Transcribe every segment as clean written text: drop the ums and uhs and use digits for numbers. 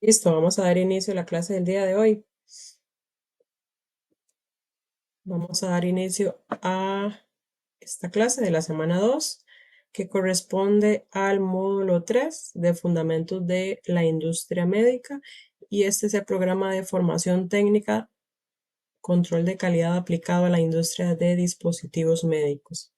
Listo, vamos a dar inicio a la clase del día de hoy. Vamos a dar inicio a esta clase de la semana 2, que corresponde al módulo 3 de Fundamentos de la Industria Médica, y este es el programa de formación técnica, control de calidad aplicado a la industria de dispositivos médicos.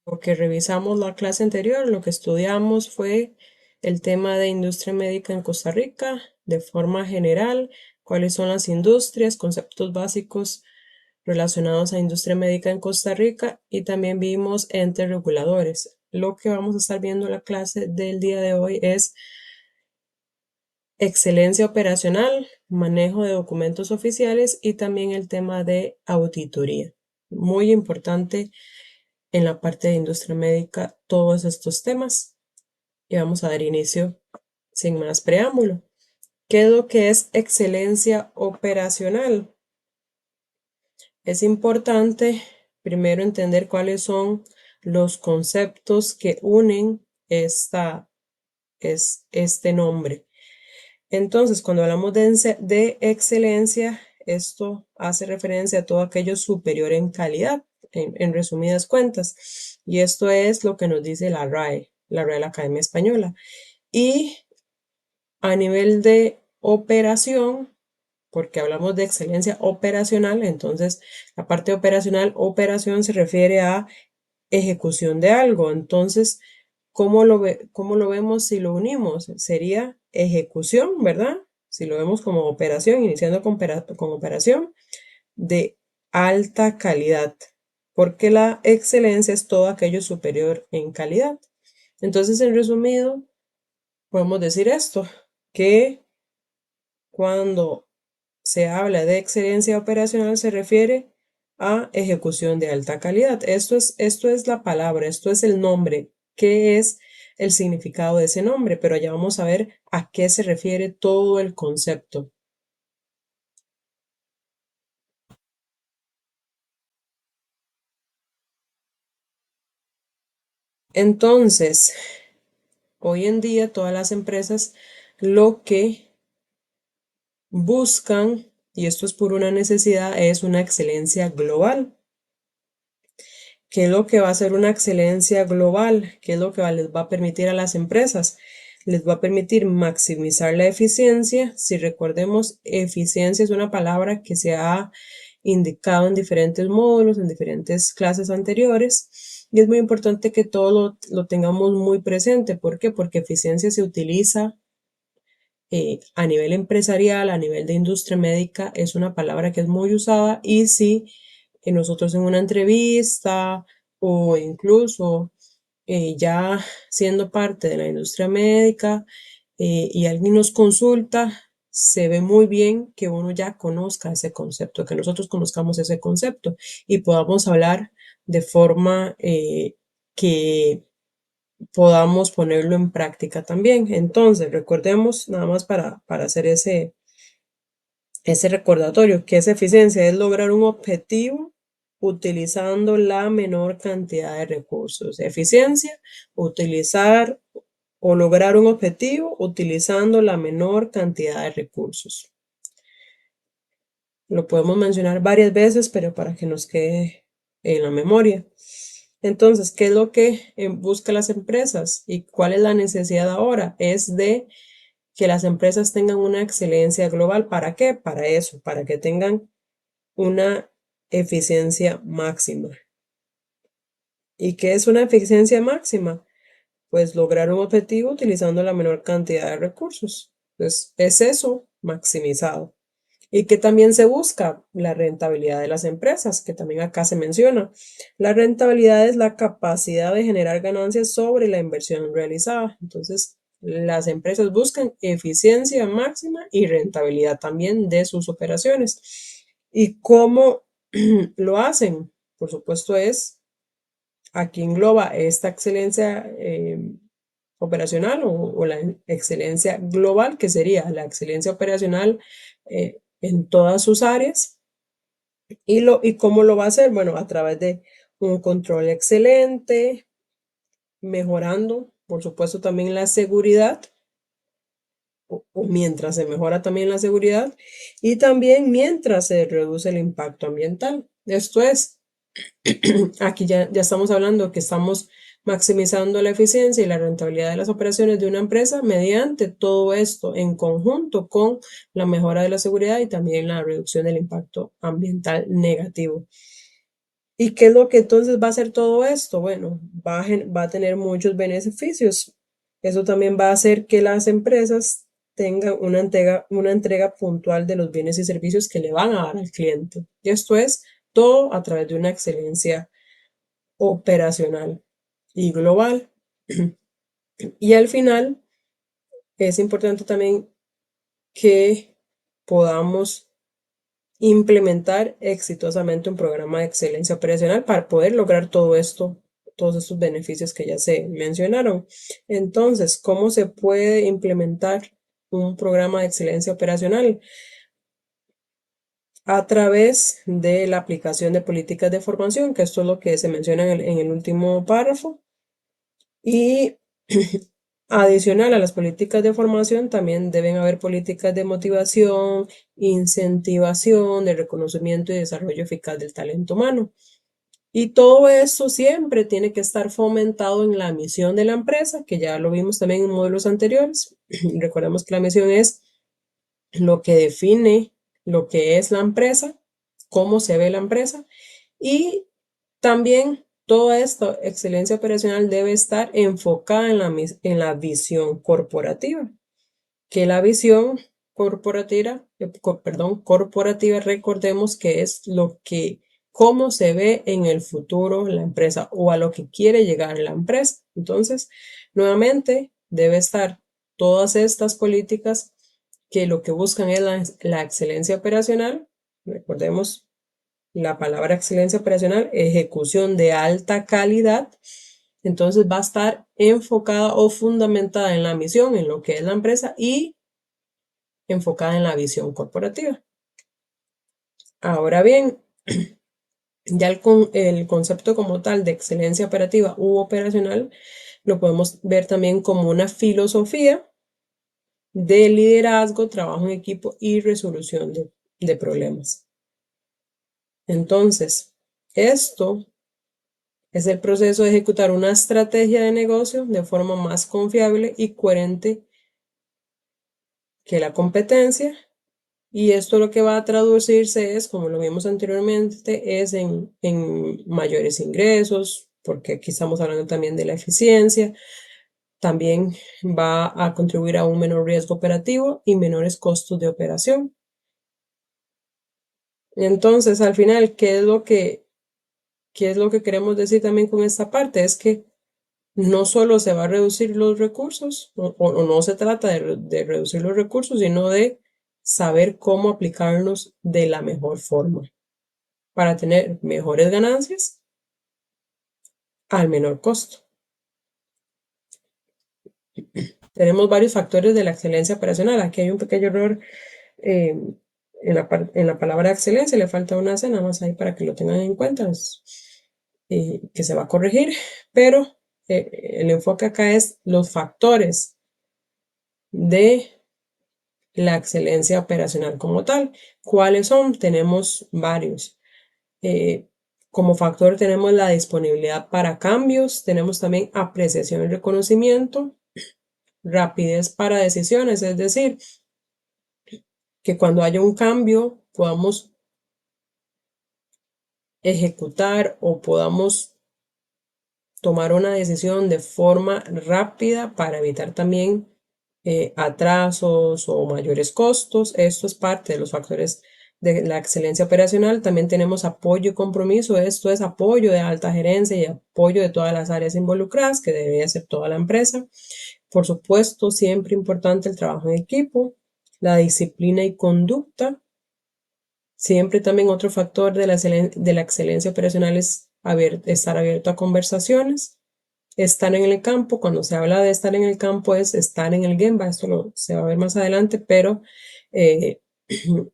Lo que revisamos la clase anterior, lo que estudiamos fue el tema de industria médica en Costa Rica, de forma general, cuáles son las industrias, conceptos básicos relacionados a industria médica en Costa Rica, y también vimos entes reguladores. Lo que vamos a estar viendo en la clase del día de hoy es excelencia operacional, manejo de documentos oficiales y también el tema de auditoría. Muy importante en la parte de industria médica todos estos temas, y vamos a dar inicio sin más preámbulo. ¿Qué es lo que es excelencia operacional? Es importante primero entender cuáles son los conceptos que unen este nombre. Entonces, cuando hablamos de excelencia, esto hace referencia a todo aquello superior en calidad, en resumidas cuentas. Y esto es lo que nos dice la RAE, la Real Academia Española. Y a nivel de operación, porque hablamos de excelencia operacional, entonces la parte operacional, operación se refiere a ejecución de algo. Entonces, ¿cómo lo vemos si lo unimos? Sería ejecución, ¿verdad? Si lo vemos como operación, iniciando con operación de alta calidad, porque la excelencia es todo aquello superior en calidad. Entonces, en resumido, podemos decir esto, que cuando se habla de excelencia operacional se refiere a ejecución de alta calidad. Esto es la palabra, esto es el nombre. ¿Qué es el significado de ese nombre? Pero ya vamos a ver a qué se refiere todo el concepto. Entonces, hoy en día todas las empresas lo que buscan, y esto es por una necesidad, es una excelencia global. ¿Qué es lo que va a ser una excelencia global? ¿Qué es lo que les va a permitir a las empresas? Les va a permitir maximizar la eficiencia. Si recordemos, eficiencia es una palabra que se ha indicado en diferentes módulos, en diferentes clases anteriores, y es muy importante que todo lo tengamos muy presente. ¿Por qué? Porque eficiencia se utiliza a nivel empresarial, a nivel de industria médica, es una palabra que es muy usada, y si nosotros en una entrevista o incluso ya siendo parte de la industria médica y alguien nos consulta, se ve muy bien que uno ya conozca ese concepto, que nosotros conozcamos ese concepto y podamos hablar de forma que podamos ponerlo en práctica también. Entonces, recordemos, nada más para hacer ese recordatorio, que esa eficiencia es lograr un objetivo utilizando la menor cantidad de recursos. Eficiencia, utilizar o lograr un objetivo utilizando la menor cantidad de recursos. Lo podemos mencionar varias veces, pero para que nos quede en la memoria. Entonces, ¿qué es lo que buscan las empresas y cuál es la necesidad ahora? Es de que las empresas tengan una excelencia global. ¿Para qué? Para eso, para que tengan una eficiencia máxima. ¿Y qué es una eficiencia máxima? Pues lograr un objetivo utilizando la menor cantidad de recursos. Pues es eso, maximizado. Y que también se busca la rentabilidad de las empresas, que también acá se menciona. La rentabilidad es la capacidad de generar ganancias sobre la inversión realizada. Entonces, las empresas buscan eficiencia máxima y rentabilidad también de sus operaciones. ¿Y cómo lo hacen? Por supuesto, aquí engloba esta excelencia operacional o la excelencia global, que sería la excelencia operacional en todas sus áreas. ¿Y cómo lo va a hacer? Bueno, a través de un control excelente, mejorando, por supuesto, también la seguridad, o mientras se mejora también la seguridad, y también mientras se reduce el impacto ambiental. Esto es, aquí ya estamos hablando que estamos maximizando la eficiencia y la rentabilidad de las operaciones de una empresa mediante todo esto en conjunto con la mejora de la seguridad y también la reducción del impacto ambiental negativo. ¿Y qué es lo que entonces va a hacer todo esto? Bueno, va a tener muchos beneficios. Eso también va a hacer que las empresas tengan una entrega puntual de los bienes y servicios que le van a dar al cliente. Y esto es todo a través de una excelencia operacional y global. Y al final es importante también que podamos implementar exitosamente un programa de excelencia operacional para poder lograr todo esto, todos estos beneficios que ya se mencionaron. Entonces, ¿cómo se puede implementar un programa de excelencia operacional? A través de la aplicación de políticas de formación, que esto es lo que se menciona en el último párrafo. Y adicional a las políticas de formación, también deben haber políticas de motivación, incentivación, de reconocimiento y desarrollo eficaz del talento humano. Y todo eso siempre tiene que estar fomentado en la misión de la empresa, que ya lo vimos también en módulos anteriores. Recordemos que la misión es lo que define lo que es la empresa, cómo se ve la empresa, y también toda esta excelencia operacional debe estar enfocada en la visión corporativa, que la visión corporativa, recordemos que es cómo se ve en el futuro la empresa o a lo que quiere llegar la empresa. Entonces, nuevamente, debe estar todas estas políticas que lo que buscan es la excelencia operacional. Recordemos la palabra excelencia operacional, ejecución de alta calidad. Entonces va a estar enfocada o fundamentada en la misión, en lo que es la empresa, y enfocada en la visión corporativa. Ahora bien, ya el concepto como tal de excelencia operativa u operacional lo podemos ver también como una filosofía de liderazgo, trabajo en equipo y resolución de problemas. Entonces, esto es el proceso de ejecutar una estrategia de negocio de forma más confiable y coherente que la competencia. Y esto lo que va a traducirse es, como lo vimos anteriormente, es en mayores ingresos, porque aquí estamos hablando también de la eficiencia. También va a contribuir a un menor riesgo operativo y menores costos de operación. Entonces, al final, ¿qué es lo que queremos decir también con esta parte? Es que no solo se va a reducir los recursos, o no se trata de reducir los recursos, sino de saber cómo aplicarlos de la mejor forma para tener mejores ganancias al menor costo. Tenemos varios factores de la excelencia operacional. Aquí hay un pequeño error en la palabra excelencia, le falta una C, nada más ahí para que lo tengan en cuenta, que se va a corregir, pero el enfoque acá es los factores de la excelencia operacional como tal. ¿Cuáles son? Tenemos varios. Como factor tenemos la disponibilidad para cambios, tenemos también apreciación y reconocimiento, rapidez para decisiones, es decir, que cuando haya un cambio podamos ejecutar o podamos tomar una decisión de forma rápida para evitar también atrasos o mayores costos. Esto es parte de los factores de la excelencia operacional. También tenemos apoyo y compromiso. Esto es apoyo de alta gerencia y apoyo de todas las áreas involucradas, que debería ser toda la empresa. Por supuesto, siempre importante el trabajo en equipo, la disciplina y conducta. Siempre también otro factor de la excelencia operacional es estar abierto a conversaciones. Estar en el campo, cuando se habla de estar en el campo es estar en el Gemba, esto se va a ver más adelante, pero eh,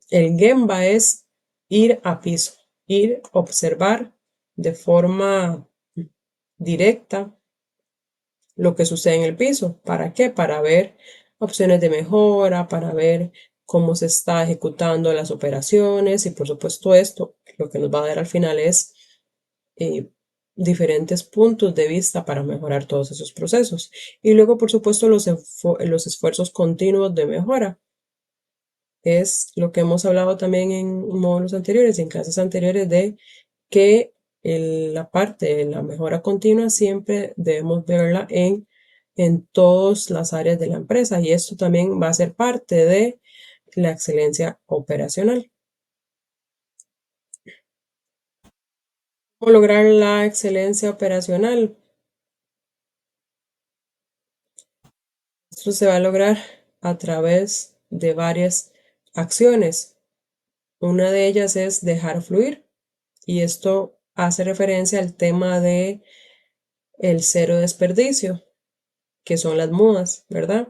el Gemba es ir a piso, ir, observar de forma directa lo que sucede en el piso. ¿Para qué? Para ver opciones de mejora, para ver cómo se está ejecutando las operaciones y por supuesto esto lo que nos va a dar al final es eh, diferentes puntos de vista para mejorar todos esos procesos. Y luego, por supuesto, los esfuerzos continuos de mejora. Es lo que hemos hablado también en módulos anteriores, en clases anteriores, de que la parte de la mejora continua siempre debemos verla en todas las áreas de la empresa y esto también va a ser parte de la excelencia operacional. ¿Cómo lograr la excelencia operacional? Esto se va a lograr a través de varias acciones. Una de ellas es dejar fluir y esto hace referencia al tema de el cero desperdicio, que son las mudas, ¿verdad?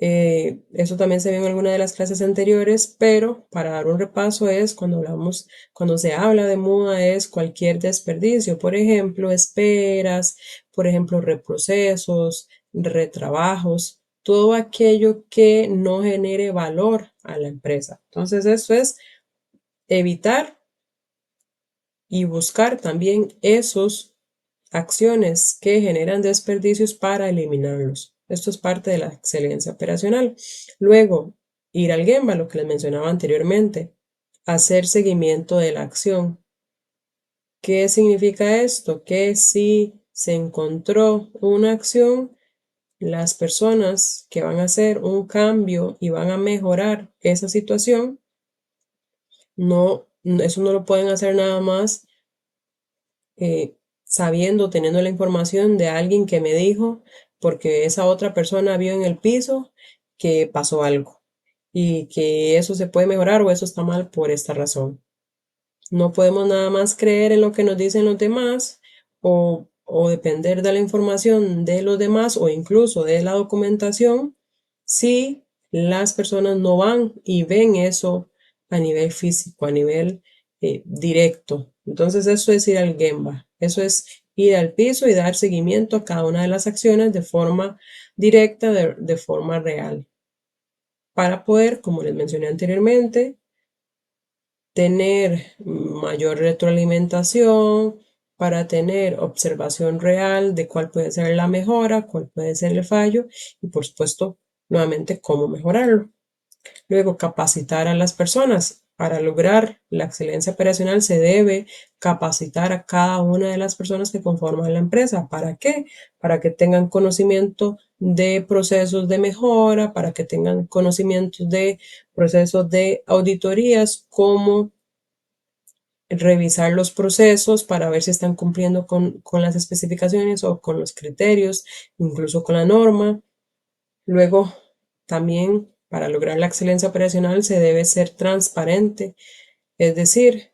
Eso también se vio en alguna de las clases anteriores, pero para dar un repaso es cuando se habla de muda es cualquier desperdicio, por ejemplo, esperas, por ejemplo, reprocesos, retrabajos, todo aquello que no genere valor a la empresa. Entonces, eso es evitar y buscar también esos acciones que generan desperdicios para eliminarlos. Esto es parte de la excelencia operacional. Luego, ir al Gemba, lo que les mencionaba anteriormente, hacer seguimiento de la acción. ¿Qué significa esto? Que si se encontró una acción, las personas que van a hacer un cambio y van a mejorar esa situación, eso no lo pueden hacer nada más sabiendo, teniendo la información de alguien que me dijo, porque esa otra persona vio en el piso que pasó algo y que eso se puede mejorar o eso está mal por esta razón. No podemos nada más creer en lo que nos dicen los demás o depender de la información de los demás o incluso de la documentación si las personas no van y ven eso a nivel físico, a nivel directo. Entonces eso es ir al Gemba, eso es ir al piso y dar seguimiento a cada una de las acciones de forma directa, de forma real, para poder, como les mencioné anteriormente, tener mayor retroalimentación, para tener observación real de cuál puede ser la mejora, cuál puede ser el fallo y por supuesto, nuevamente, cómo mejorarlo. Luego, capacitar a las personas. Para lograr la excelencia operacional se debe capacitar a cada una de las personas que conforman la empresa. ¿Para qué? Para que tengan conocimiento de procesos de mejora, para que tengan conocimientos de procesos de auditorías, como revisar los procesos para ver si están cumpliendo con las especificaciones o con los criterios, incluso con la norma. Luego, también para lograr la excelencia operacional se debe ser transparente, es decir,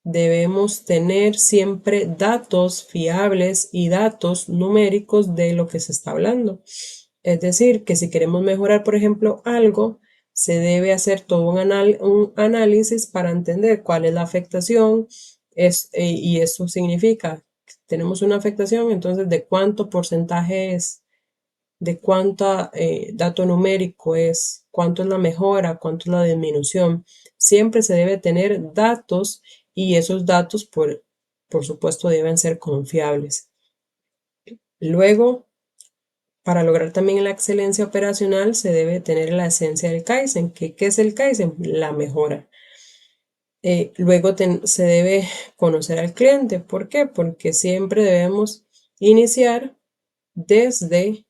debemos tener siempre datos fiables y datos numéricos de lo que se está hablando. Es decir, que si queremos mejorar, por ejemplo, algo, se debe hacer todo un análisis para entender cuál es la afectación y eso significa que tenemos una afectación, entonces de cuánto porcentaje es, de cuánto dato numérico es, cuánto es la mejora, cuánto es la disminución. Siempre se debe tener datos y esos datos, por supuesto, deben ser confiables. Luego, para lograr también la excelencia operacional, se debe tener la esencia del Kaizen. ¿Qué es el Kaizen? La mejora. Luego se debe conocer al cliente. ¿Por qué? Porque siempre debemos iniciar desde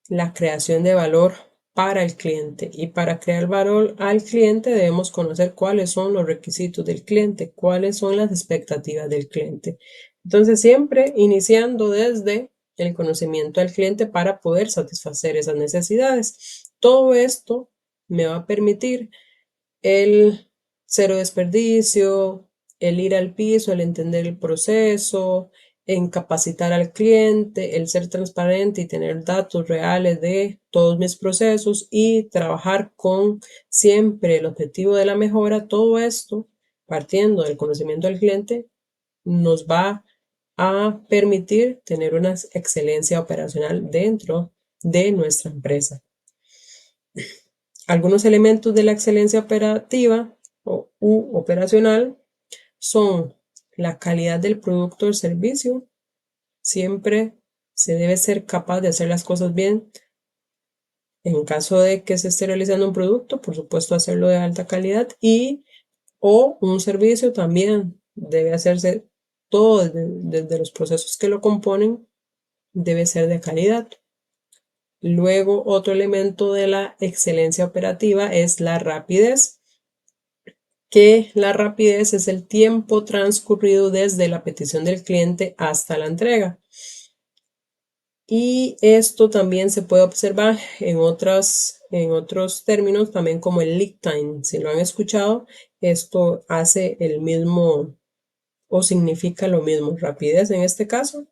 la creación de valor para el cliente. Y para crear valor al cliente debemos conocer cuáles son los requisitos del cliente, cuáles son las expectativas del cliente. Entonces, siempre iniciando desde el conocimiento del cliente para poder satisfacer esas necesidades. Todo esto me va a permitir el cero desperdicio, el ir al piso, el entender el proceso, en capacitar al cliente, el ser transparente y tener datos reales de todos mis procesos y trabajar con siempre el objetivo de la mejora. Todo esto partiendo del conocimiento del cliente, nos va a permitir tener una excelencia operacional dentro de nuestra empresa. Algunos elementos de la excelencia operativa u operacional son la calidad del producto o servicio. Siempre se debe ser capaz de hacer las cosas bien. En caso de que se esté realizando un producto, por supuesto, hacerlo de alta calidad o un servicio también debe hacerse todo desde los procesos que lo componen, debe ser de calidad. Luego, otro elemento de la excelencia operativa es la rapidez, que la rapidez es el tiempo transcurrido desde la petición del cliente hasta la entrega. Y esto también se puede observar en otros términos, también como el lead time. Si lo han escuchado, esto hace el mismo o significa lo mismo, rapidez en este caso,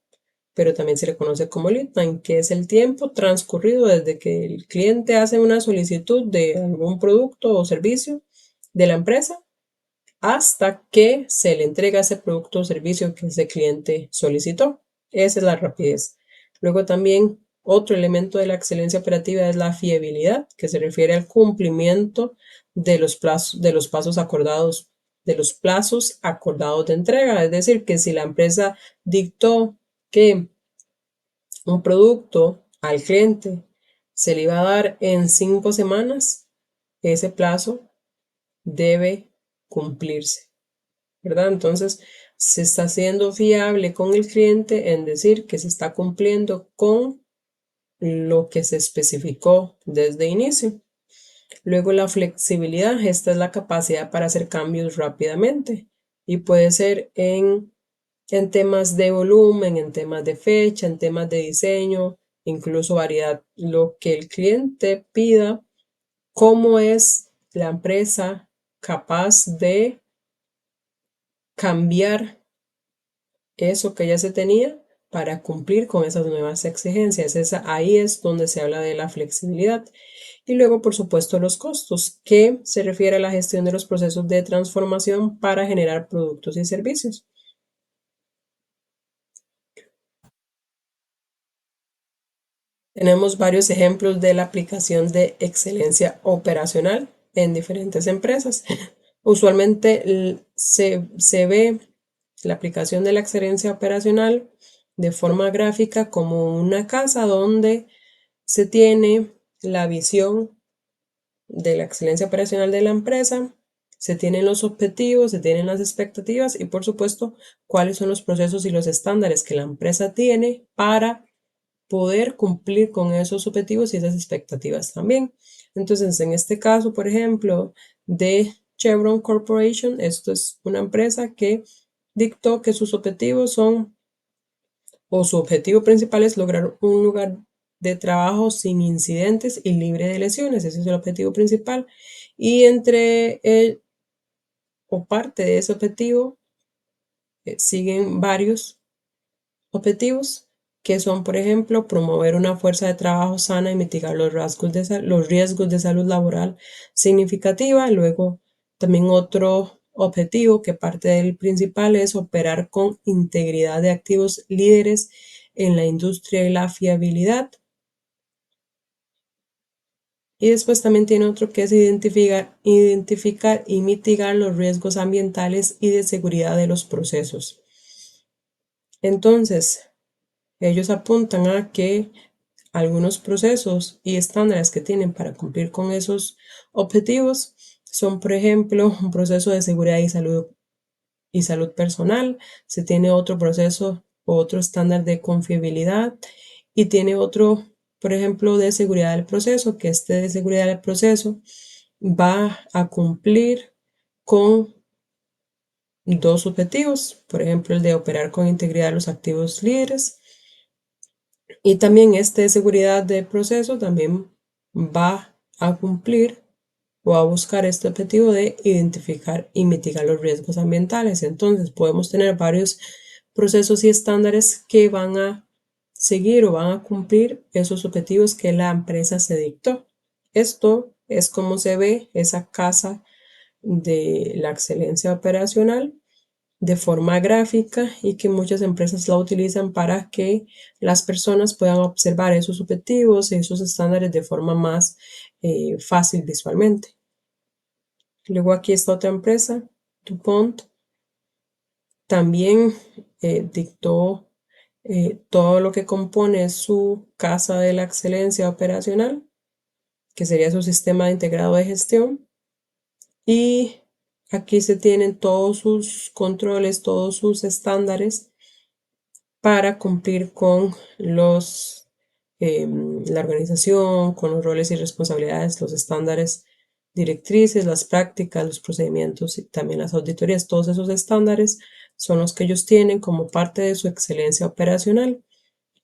pero también se le conoce como lead time, que es el tiempo transcurrido desde que el cliente hace una solicitud de algún producto o servicio de la empresa hasta que se le entrega ese producto o servicio que ese cliente solicitó. Esa es la rapidez. Luego también otro elemento de la excelencia operativa es la fiabilidad, que se refiere al cumplimiento de los plazos acordados, de los plazos acordados de entrega. Es decir, que si la empresa dictó que un producto al cliente se le iba a dar en 5 semanas, ese plazo debe cumplirse, ¿verdad? Entonces, se está siendo fiable con el cliente en decir que se está cumpliendo con lo que se especificó desde inicio. Luego, la flexibilidad, esta es la capacidad para hacer cambios rápidamente y puede ser en temas de volumen, en temas de fecha, en temas de diseño, incluso variedad, lo que el cliente pida, cómo es la empresa capaz de cambiar eso que ya se tenía para cumplir con esas nuevas exigencias. Ahí es donde se habla de la flexibilidad. Y luego, por supuesto, los costos, que se refiere a la gestión de los procesos de transformación para generar productos y servicios. Tenemos varios ejemplos de la aplicación de excelencia operacional en diferentes empresas. Usualmente se ve la aplicación de la excelencia operacional de forma gráfica como una casa donde se tiene la visión de la excelencia operacional de la empresa, se tienen los objetivos, se tienen las expectativas y por supuesto cuáles son los procesos y los estándares que la empresa tiene para poder cumplir con esos objetivos y esas expectativas también. Entonces, en este caso, por ejemplo, de Chevron Corporation, esto es una empresa que dictó que sus objetivos son, o su objetivo principal es lograr un lugar de trabajo sin incidentes y libre de lesiones. Ese es el objetivo principal. Y entre o parte de ese objetivo siguen varios objetivos que son, por ejemplo, promover una fuerza de trabajo sana y mitigar los riesgos de salud laboral significativa. Luego, también otro objetivo que parte del principal es operar con integridad de activos líderes en la industria y la fiabilidad. Y después también tiene otro que es identificar y mitigar los riesgos ambientales y de seguridad de los procesos. Entonces, ellos apuntan a que algunos procesos y estándares que tienen para cumplir con esos objetivos son, por ejemplo, un proceso de seguridad y salud personal, se tiene otro proceso o otro estándar de confiabilidad y tiene otro, por ejemplo, de seguridad del proceso, que este de seguridad del proceso va a cumplir con dos objetivos, por ejemplo, el de operar con integridad de los activos líderes. Y también este de seguridad de proceso también va a cumplir o a buscar este objetivo de identificar y mitigar los riesgos ambientales. Entonces podemos tener varios procesos y estándares que van a seguir o van a cumplir esos objetivos que la empresa se dictó. Esto es como se ve esa casa de la excelencia operacional de forma gráfica y que muchas empresas la utilizan para que las personas puedan observar esos objetivos y esos estándares de forma más fácil visualmente. Luego aquí está otra empresa, DuPont, también dictó todo lo que compone su casa de la excelencia operacional, que sería su sistema integrado de gestión. Y aquí se tienen todos sus controles, todos sus estándares para cumplir con la organización, con los roles y responsabilidades, los estándares directrices, las prácticas, los procedimientos y también las auditorías. Todos esos estándares son los que ellos tienen como parte de su excelencia operacional.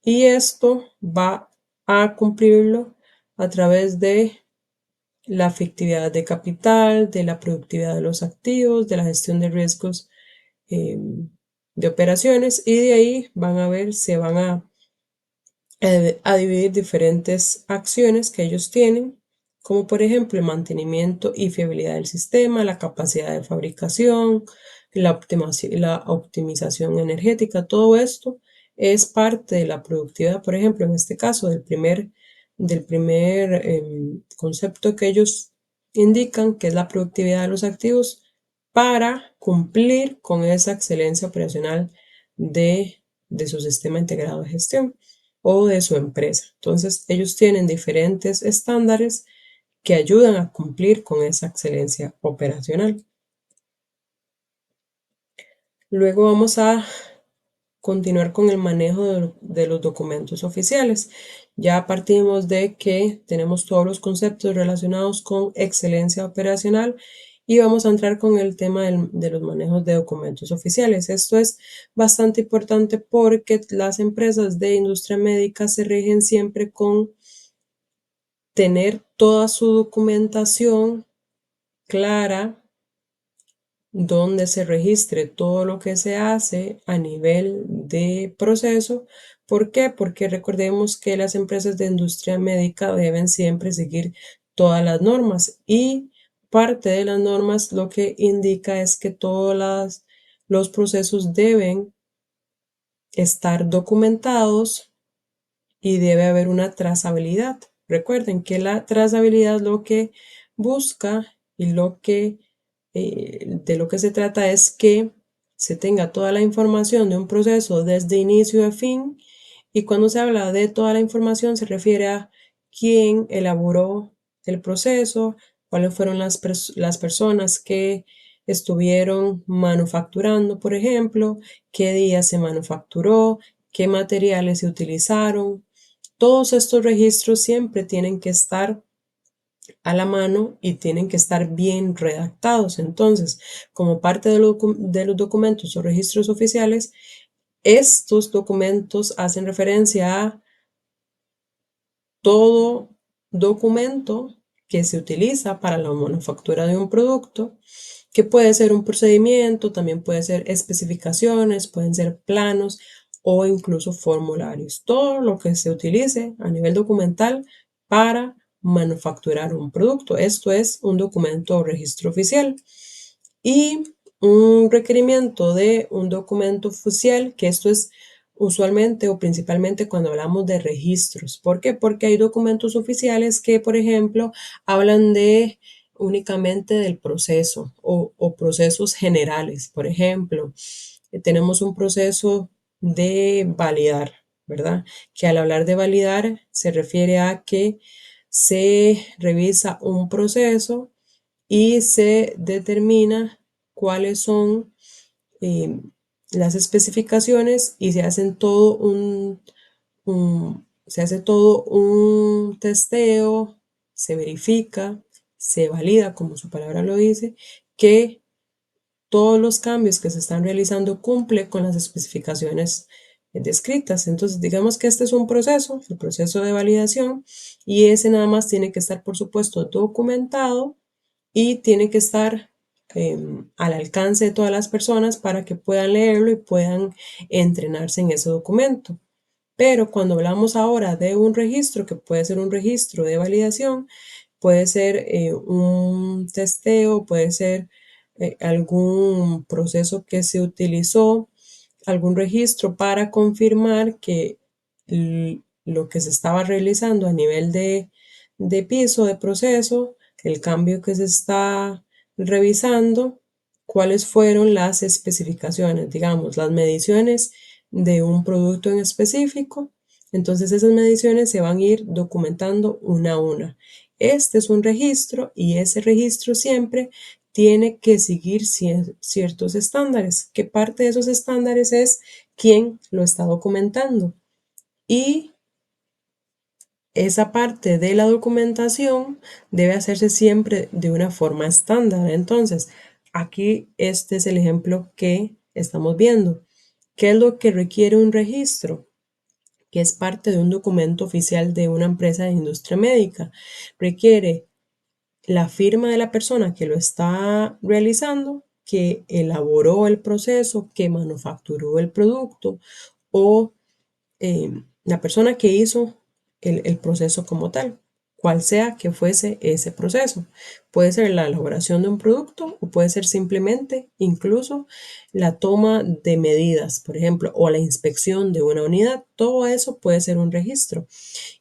Y esto va a cumplirlo a través de la efectividad de capital, de la productividad de los activos, de la gestión de riesgos de operaciones, y de ahí van a ver, se van a dividir diferentes acciones que ellos tienen, como por ejemplo el mantenimiento y fiabilidad del sistema, la capacidad de fabricación, la optimización energética. Todo esto es parte de la productividad, por ejemplo, en este caso del primer concepto que ellos indican, que es la productividad de los activos, para cumplir con esa excelencia operacional de su sistema integrado de gestión o de su empresa. Entonces, ellos tienen diferentes estándares que ayudan a cumplir con esa excelencia operacional. Luego vamos a continuar con el manejo de los documentos oficiales. Ya partimos de que tenemos todos los conceptos relacionados con excelencia operacional y vamos a entrar con el tema de los manejos de documentos oficiales. Esto es bastante importante porque las empresas de industria médica se rigen siempre con tener toda su documentación clara, donde se registre todo lo que se hace a nivel de proceso. ¿Por qué? Porque recordemos que las empresas de industria médica deben siempre seguir todas las normas, y parte de las normas lo que indica es que todos los procesos deben estar documentados y debe haber una trazabilidad. Recuerden que la trazabilidad lo que busca y de lo que se trata es que se tenga toda la información de un proceso desde inicio a fin, y cuando se habla de toda la información se refiere a quién elaboró el proceso, cuáles fueron las personas que estuvieron manufacturando, por ejemplo, qué día se manufacturó, qué materiales se utilizaron. Todos estos registros siempre tienen que estar a la mano y tienen que estar bien redactados. Entonces, como parte de los documentos o registros oficiales, estos documentos hacen referencia a todo documento que se utiliza para la manufactura de un producto, que puede ser un procedimiento, también puede ser especificaciones, pueden ser planos o incluso formularios. Todo lo que se utilice a nivel documental para manufacturar un producto. Esto es un documento o registro oficial. Y un requerimiento de un documento oficial, que esto es usualmente o principalmente cuando hablamos de registros. ¿Por qué? Porque hay documentos oficiales que, por ejemplo, hablan únicamente del proceso o procesos generales. Por ejemplo, tenemos un proceso de validar, ¿verdad? Que al hablar de validar se refiere a que se revisa un proceso y se determina cuáles son eh, las especificaciones, y se hace todo un testeo, se verifica, se valida, como su palabra lo dice, que todos los cambios que se están realizando cumple con las especificaciones descritas. Entonces, digamos que este es un proceso, el proceso de validación, y ese nada más tiene que estar, por supuesto, documentado y tiene que estar al alcance de todas las personas para que puedan leerlo y puedan entrenarse en ese documento. Pero cuando hablamos ahora de un registro, que puede ser un registro de validación, puede ser un testeo, puede ser algún proceso que se utilizó, algún registro para confirmar que lo que se estaba realizando a nivel de piso, de proceso, el cambio que se está revisando, cuáles fueron las especificaciones, digamos, las mediciones de un producto en específico. Entonces esas mediciones se van a ir documentando una a una. Este es un registro y ese registro siempre tiene que seguir ciertos estándares. ¿Qué parte de esos estándares es quién lo está documentando? Y esa parte de la documentación debe hacerse siempre de una forma estándar. Entonces, aquí este es el ejemplo que estamos viendo. ¿Qué es lo que requiere un registro? Que es parte de un documento oficial de una empresa de industria médica. Requiere la firma de la persona que lo está realizando, que elaboró el proceso, que manufacturó el producto o la persona que hizo el proceso como tal, cual sea que fuese ese proceso. Puede ser la elaboración de un producto o puede ser simplemente incluso la toma de medidas, por ejemplo, o la inspección de una unidad. Todo eso puede ser un registro.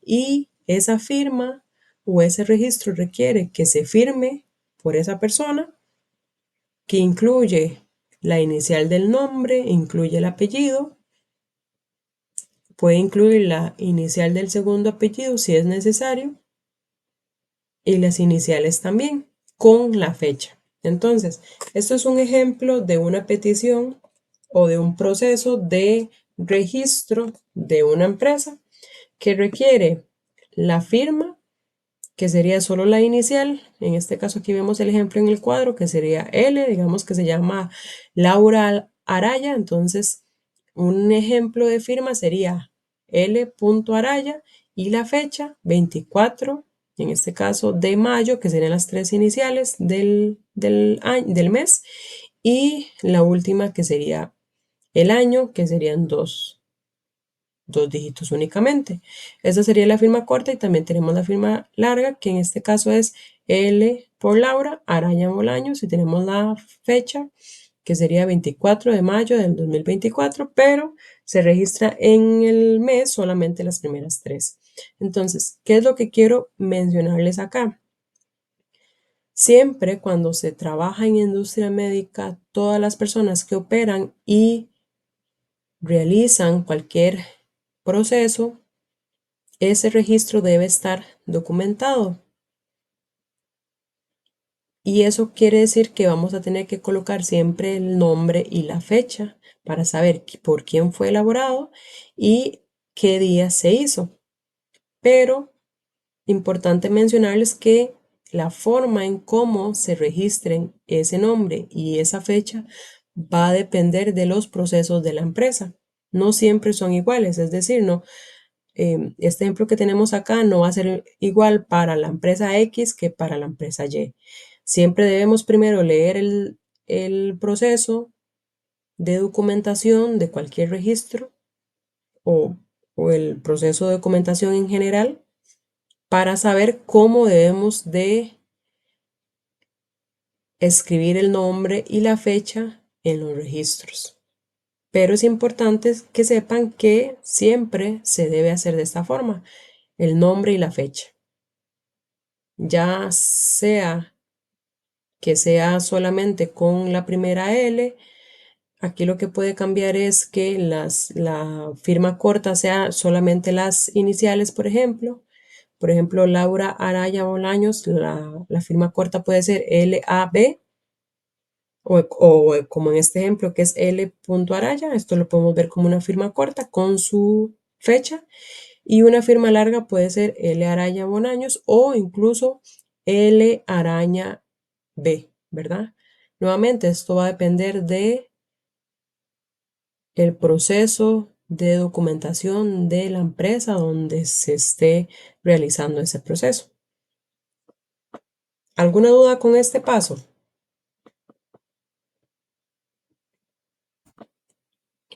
Y esa firma o ese registro requiere que se firme por esa persona, que incluye la inicial del nombre, incluye el apellido, puede incluir la inicial del segundo apellido si es necesario y las iniciales también con la fecha. Entonces, esto es un ejemplo de una petición o de un proceso de registro de una empresa que requiere la firma, que sería solo la inicial. En este caso aquí vemos el ejemplo en el cuadro, que sería L, digamos que se llama Laura Araya. Entonces, un ejemplo de firma sería L. Araya y la fecha 24, en este caso de mayo, que serían las tres iniciales del mes, y la última que sería el año, que serían dos dígitos únicamente. Esa sería la firma corta y también tenemos la firma larga, que en este caso es L por Laura, Araya Bolaños, y tenemos la fecha, que sería 24 de mayo del 2024, pero se registra en el mes solamente las primeras tres. Entonces, ¿qué es lo que quiero mencionarles acá? Siempre cuando se trabaja en industria médica, todas las personas que operan y realizan cualquier proceso, ese registro debe estar documentado. Y eso quiere decir que vamos a tener que colocar siempre el nombre y la fecha para saber por quién fue elaborado y qué día se hizo. Pero importante mencionarles que la forma en cómo se registren ese nombre y esa fecha va a depender de los procesos de la empresa. No siempre son iguales, es decir, no, este ejemplo que tenemos acá no va a ser igual para la empresa X que para la empresa Y. Siempre debemos primero leer el proceso de documentación de cualquier registro o, o el proceso de documentación en general para saber cómo debemos de escribir el nombre y la fecha en los registros. Pero es importante que sepan que siempre se debe hacer de esta forma, el nombre y la fecha. Ya sea que sea solamente con la primera L, aquí lo que puede cambiar es que la firma corta sea solamente las iniciales, por ejemplo. Por ejemplo, Laura Araya Bolaños, la firma corta puede ser LAB o como en este ejemplo que es L. Araya. Esto lo podemos ver como una firma corta con su fecha. Y una firma larga puede ser L. Araya Bolaños o incluso L. Araña B, ¿verdad? Nuevamente, esto va a depender de el proceso de documentación de la empresa donde se esté realizando ese proceso. ¿Alguna duda con este paso?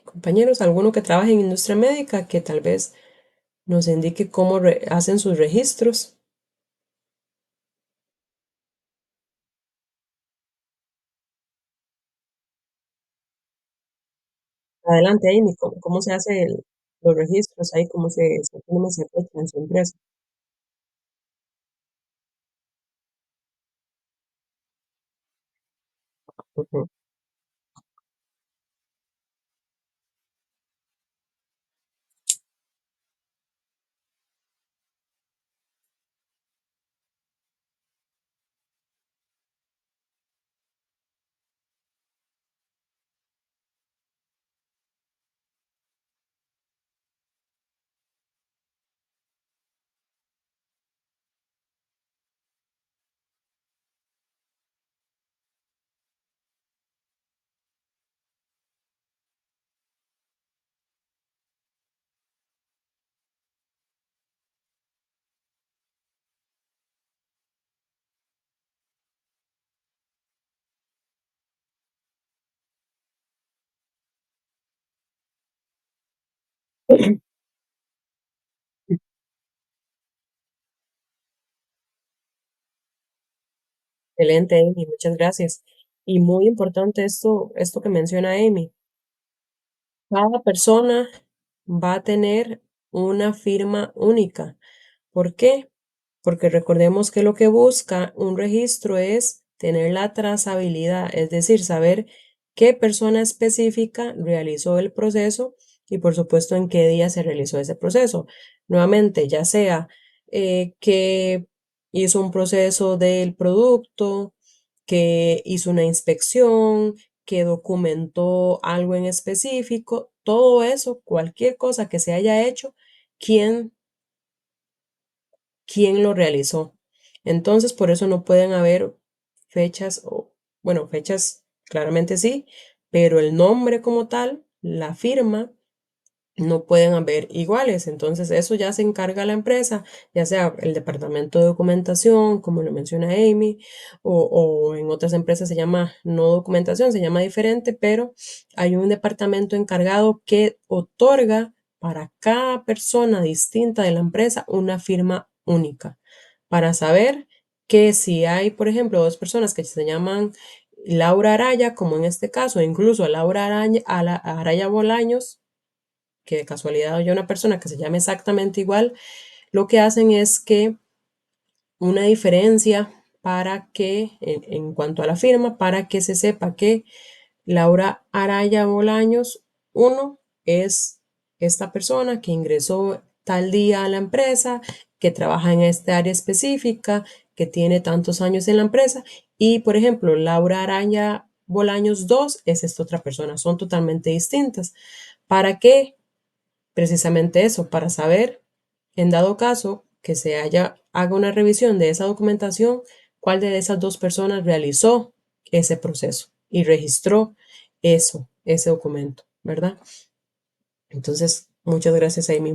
Compañeros, alguno que trabaje en industria médica que tal vez nos indique cómo hacen sus registros. Adelante, Amy, ¿cómo se hace los registros ahí? ¿Cómo se pone ese fecha en su empresa? Ujú. Excelente, Amy, muchas gracias. Y muy importante esto que menciona Amy. Cada persona va a tener una firma única. ¿Por qué? Porque recordemos que lo que busca un registro es tener la trazabilidad, es decir, saber qué persona específica realizó el proceso y por supuesto en qué día se realizó ese proceso. Nuevamente, ya sea que hizo un proceso del producto, que hizo una inspección, que documentó algo en específico, todo eso, cualquier cosa que se haya hecho, quién quién lo realizó. Entonces, por eso no pueden haber fechas, o, bueno, fechas claramente sí, pero el nombre como tal, la firma, no pueden haber iguales. Entonces, eso ya se encarga la empresa, ya sea el departamento de documentación, como lo menciona Amy, o en otras empresas se llama no documentación, se llama diferente, pero hay un departamento encargado que otorga para cada persona distinta de la empresa una firma única para saber que si hay, por ejemplo, dos personas que se llaman Laura Araya, como en este caso, incluso a Laura Araya, Araya Bolaños, que de casualidad hay una persona que se llame exactamente igual, lo que hacen es que una diferencia para que, en cuanto a la firma, para que se sepa que Laura Araya Bolaños, uno, es esta persona que ingresó tal día a la empresa, que trabaja en esta área específica, que tiene tantos años en la empresa, y por ejemplo, Laura Araya Bolaños 2 es esta otra persona, son totalmente distintas. ¿Para qué? Precisamente eso, para saber, en dado caso que haga una revisión de esa documentación, cuál de esas dos personas realizó ese proceso y registró ese documento, ¿verdad? Entonces, muchas gracias, Amy,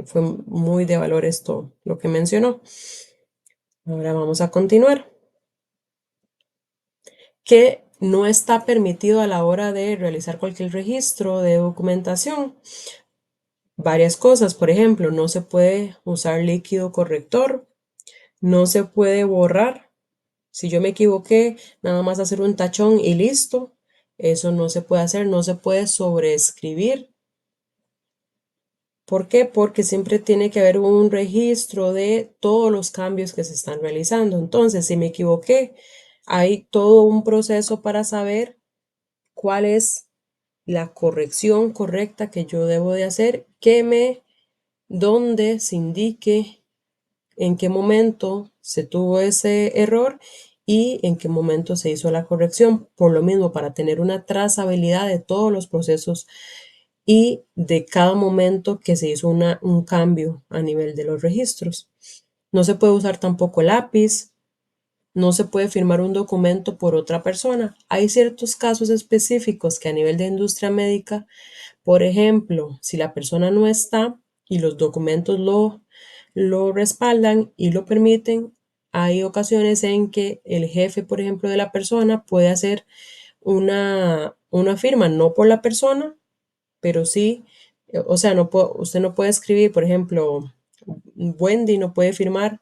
fue muy de valor esto, lo que mencionó. Ahora vamos a continuar. ¿Qué no está permitido a la hora de realizar cualquier registro de documentación? Varias cosas, por ejemplo, no se puede usar líquido corrector, no se puede borrar. Si yo me equivoqué, nada más hacer un tachón y listo. Eso no se puede hacer, no se puede sobreescribir. ¿Por qué? Porque siempre tiene que haber un registro de todos los cambios que se están realizando. Entonces, si me equivoqué, hay todo un proceso para saber cuál es la corrección correcta que yo debo de hacer, donde se indique en qué momento se tuvo ese error y en qué momento se hizo la corrección. Por lo mismo, para tener una trazabilidad de todos los procesos y de cada momento que se hizo un cambio a nivel de los registros. No se puede usar tampoco lápiz, no se puede firmar un documento por otra persona. Hay ciertos casos específicos que a nivel de industria médica, por ejemplo, si la persona no está y los documentos lo respaldan y lo permiten, hay ocasiones en que el jefe, por ejemplo, de la persona puede hacer una firma, no por la persona, pero sí, o sea, usted no puede escribir, por ejemplo, Wendy no puede firmar,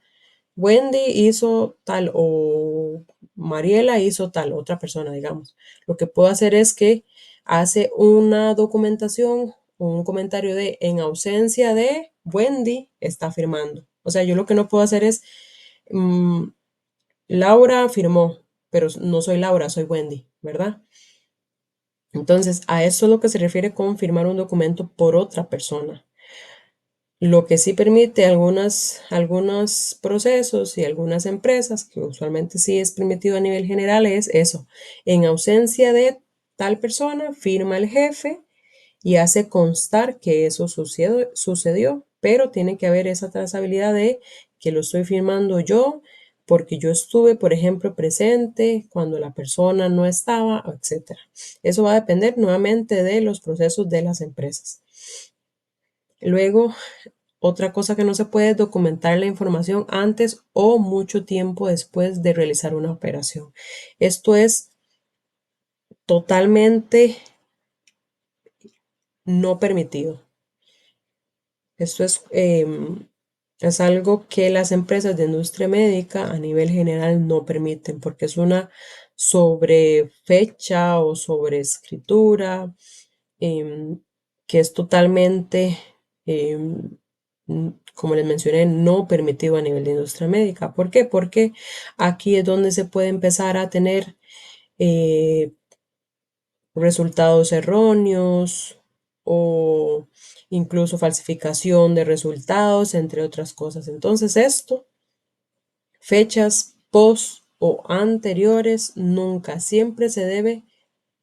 Wendy hizo tal o Mariela hizo tal, otra persona, digamos. Lo que puedo hacer es que hace una documentación o un comentario de en ausencia de Wendy está firmando. O sea, yo lo que no puedo hacer es Laura firmó, pero no soy Laura, soy Wendy, ¿verdad? Entonces, a eso es lo que se refiere con firmar un documento por otra persona. Lo que sí permite algunos procesos y algunas empresas, que usualmente sí es permitido a nivel general, es eso. En ausencia de tal persona, firma el jefe y hace constar que eso sucedió, pero tiene que haber esa trazabilidad de que lo estoy firmando yo porque yo estuve, por ejemplo, presente cuando la persona no estaba, etc. Eso va a depender nuevamente de los procesos de las empresas. Luego, otra cosa que no se puede es documentar la información antes o mucho tiempo después de realizar una operación. Esto es totalmente no permitido. Esto es algo que las empresas de industria médica a nivel general no permiten porque es una sobrefecha o sobreescritura que es totalmente, como les mencioné, no permitido a nivel de industria médica. ¿Por qué? Porque aquí es donde se puede empezar a tener eh, resultados erróneos o incluso falsificación de resultados, entre otras cosas. Entonces esto, fechas post o anteriores, nunca, siempre se debe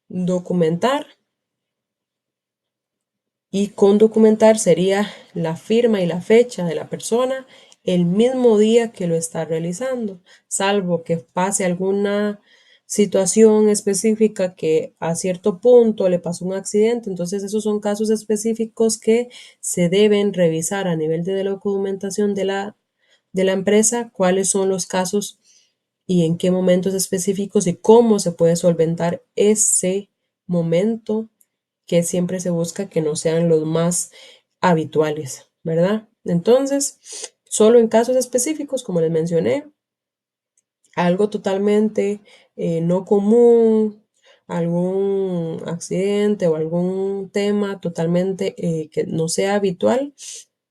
documentar y con documentar sería la firma y la fecha de la persona el mismo día que lo está realizando, salvo que pase alguna situación específica que a cierto punto le pasó un accidente. Entonces esos son casos específicos que se deben revisar a nivel de la documentación de la empresa, cuáles son los casos y en qué momentos específicos y cómo se puede solventar ese momento, que siempre se busca que no sean los más habituales, ¿verdad? Entonces, solo en casos específicos, como les mencioné, algo totalmente no común, algún accidente o algún tema totalmente que no sea habitual,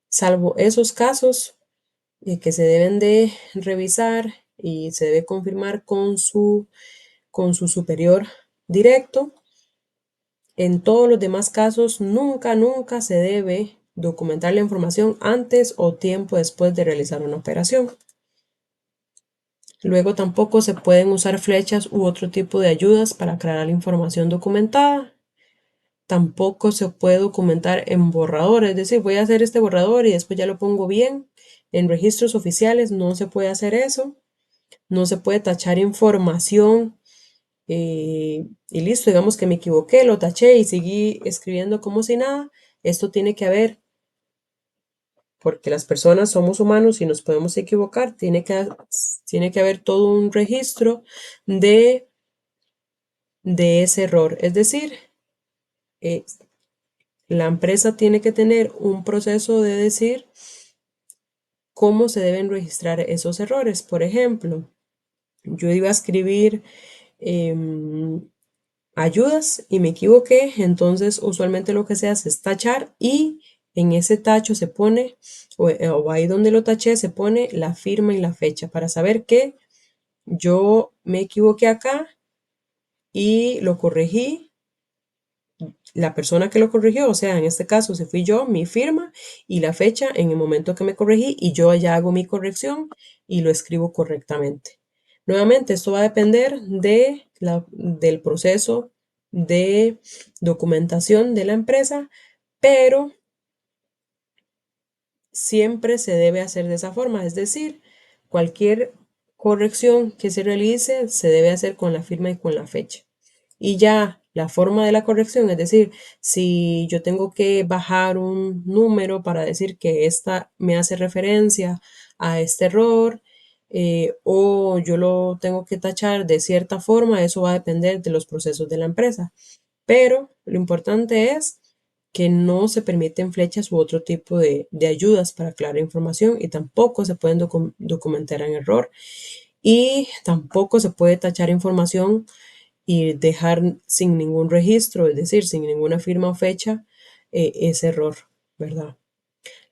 salvo esos casos que se deben de revisar y se debe confirmar con su superior directo. En todos los demás casos, nunca, nunca se debe documentar la información antes o tiempo después de realizar una operación. Luego tampoco se pueden usar flechas u otro tipo de ayudas para aclarar la información documentada. Tampoco se puede documentar en borrador, es decir, voy a hacer este borrador y después ya lo pongo bien. En registros oficiales no se puede hacer eso. No se puede tachar información y listo, digamos que me equivoqué, lo taché y seguí escribiendo como si nada. Esto tiene que haber, porque las personas somos humanos y nos podemos equivocar, tiene que haber todo un registro de, de ese error. Es decir, eh, la empresa tiene que tener un proceso de decir cómo se deben registrar esos errores. Por ejemplo, yo iba a escribir ayudas y me equivoqué, entonces usualmente lo que se hace es tachar y en ese tacho se pone, o ahí donde lo taché, se pone la firma y la fecha para saber que yo me equivoqué acá y lo corregí. La persona que lo corrigió, o sea, en este caso, si fui yo, mi firma y la fecha en el momento que me corregí y yo ya hago mi corrección y lo escribo correctamente. Nuevamente, esto va a depender del proceso de documentación de la empresa, pero siempre se debe hacer de esa forma, es decir, cualquier corrección que se realice se debe hacer con la firma y con la fecha. Y ya la forma de la corrección, es decir, si yo tengo que bajar un número para decir que esta me hace referencia a este error, o yo lo tengo que tachar de cierta forma, eso va a depender de los procesos de la empresa. Pero lo importante es que no se permiten flechas u otro tipo de ayudas para aclarar información y tampoco se pueden documentar en error y tampoco se puede tachar información y dejar sin ningún registro, es decir, sin ninguna firma o fecha, ese error, ¿verdad?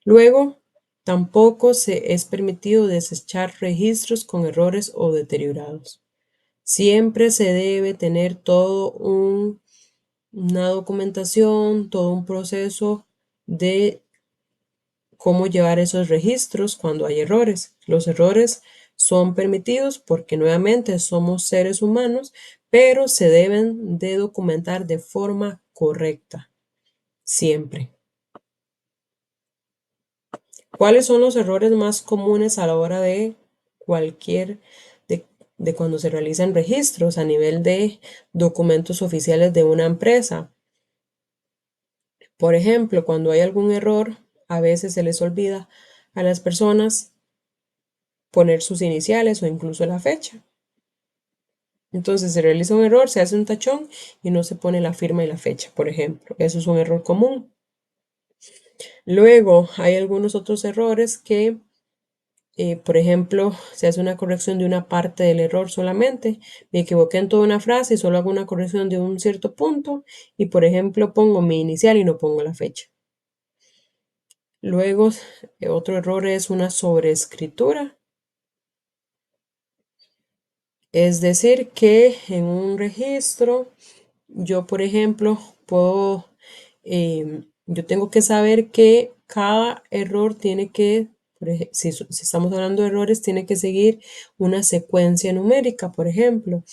Luego, tampoco se es permitido desechar registros con errores o deteriorados. Siempre se debe tener una documentación, todo un proceso de cómo llevar esos registros cuando hay errores. Los errores son permitidos porque nuevamente somos seres humanos, pero se deben de documentar de forma correcta, siempre. ¿Cuáles son los errores más comunes a la hora de cualquier, de, de cuando se realizan registros a nivel de documentos oficiales de una empresa? Por ejemplo, cuando hay algún error, a veces se les olvida a las personas poner sus iniciales o incluso la fecha. Entonces se realiza un error, se hace un tachón y no se pone la firma y la fecha, por ejemplo. Eso es un error común. Luego hay algunos otros errores que, por ejemplo, se hace una corrección de una parte del error solamente. Me equivoqué en toda una frase y solo hago una corrección de un cierto punto y, por ejemplo, pongo mi inicial y no pongo la fecha. Luego, otro error es una sobreescritura. Es decir, que en un registro, yo, por ejemplo, yo tengo que saber que cada error tiene que, si estamos hablando de errores, tiene que seguir una secuencia numérica, por ejemplo.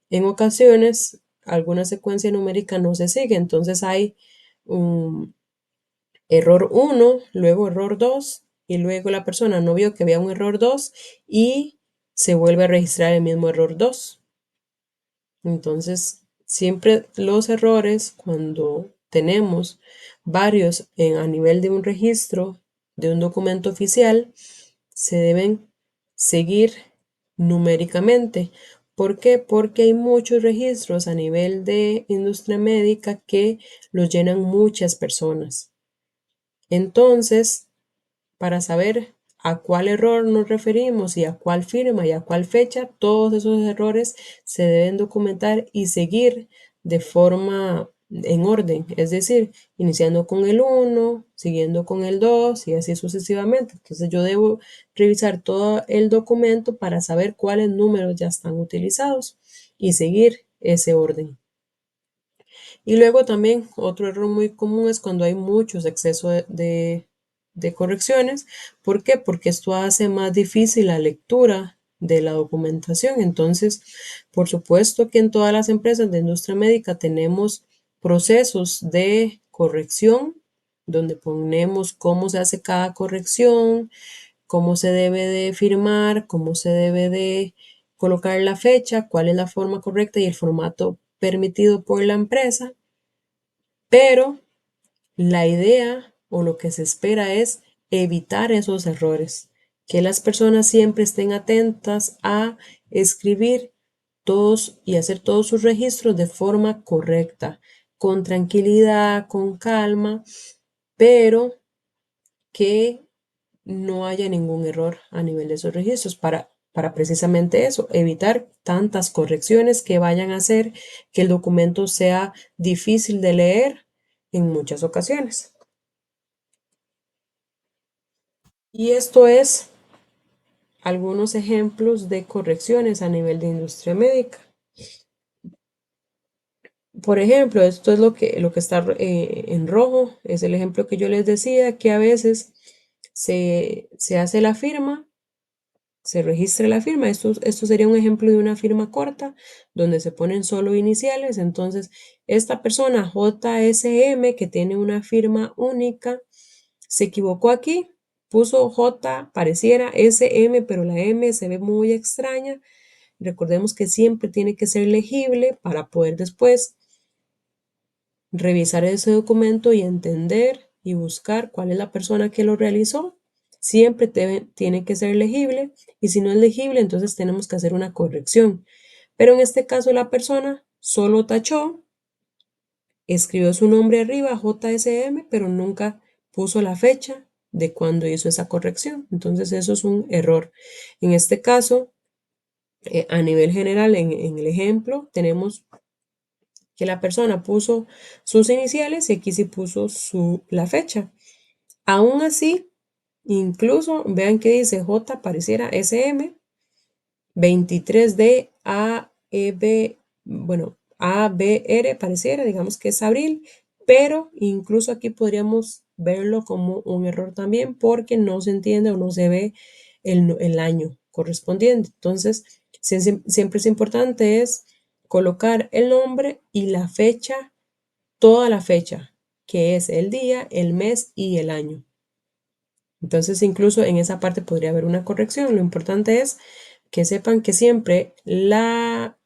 En ocasiones, alguna secuencia numérica no se sigue, entonces hay un error 1, luego error 2, y luego la persona no vio que había un error 2 y se vuelve a registrar el mismo error 2. Entonces, siempre los errores, cuando tenemos varios a nivel de un registro, de un documento oficial, se deben seguir numéricamente. ¿Por qué? Porque hay muchos registros a nivel de industria médica que los llenan muchas personas. Entonces, para saber a cuál error nos referimos y a cuál firma y a cuál fecha, todos esos errores se deben documentar y seguir de forma en orden, es decir, iniciando con el 1, siguiendo con el 2 y así sucesivamente. Entonces yo debo revisar todo el documento para saber cuáles números ya están utilizados y seguir ese orden. Y luego también otro error muy común es cuando hay muchos excesos de correcciones. ¿Por qué? Porque esto hace más difícil la lectura de la documentación. Entonces, por supuesto que en todas las empresas de industria médica tenemos procesos de corrección donde ponemos cómo se hace cada corrección, cómo se debe de firmar, cómo se debe de colocar la fecha, cuál es la forma correcta y el formato permitido por la empresa, pero la idea o lo que se espera es evitar esos errores, que las personas siempre estén atentas a escribir todos y hacer todos sus registros de forma correcta, con tranquilidad, con calma, pero que no haya ningún error a nivel de esos registros para precisamente eso, evitar tantas correcciones que vayan a hacer que el documento sea difícil de leer en muchas ocasiones. Y esto es algunos ejemplos de correcciones a nivel de industria médica. Por ejemplo, esto es lo que está en rojo, es el ejemplo que yo les decía, que a veces se hace la firma, se registra la firma. Esto sería un ejemplo de una firma corta donde se ponen solo iniciales. Entonces, esta persona JSM, que tiene una firma única, se equivocó aquí, puso J, pareciera SM, pero la M se ve muy extraña. Recordemos que siempre tiene que ser legible para poder después revisar ese documento y entender y buscar cuál es la persona que lo realizó. Siempre tiene que ser legible y si no es legible, entonces tenemos que hacer una corrección. Pero en este caso la persona solo tachó, escribió su nombre arriba, JSM, pero nunca puso la fecha de cuando hizo esa corrección. Entonces eso es un error. En este caso, a nivel general, en el ejemplo, tenemos que la persona puso sus iniciales y aquí sí puso la fecha. Aún así, incluso vean que dice J pareciera SM, 23 de AEB, bueno, ABR pareciera, digamos que es abril, pero incluso aquí podríamos verlo como un error también porque no se entiende o no se ve el año correspondiente. Entonces, siempre es importante es colocar el nombre y la fecha, toda la fecha, que es el día, el mes y el año. Entonces, incluso en esa parte podría haber una corrección. Lo importante es que sepan que siempre la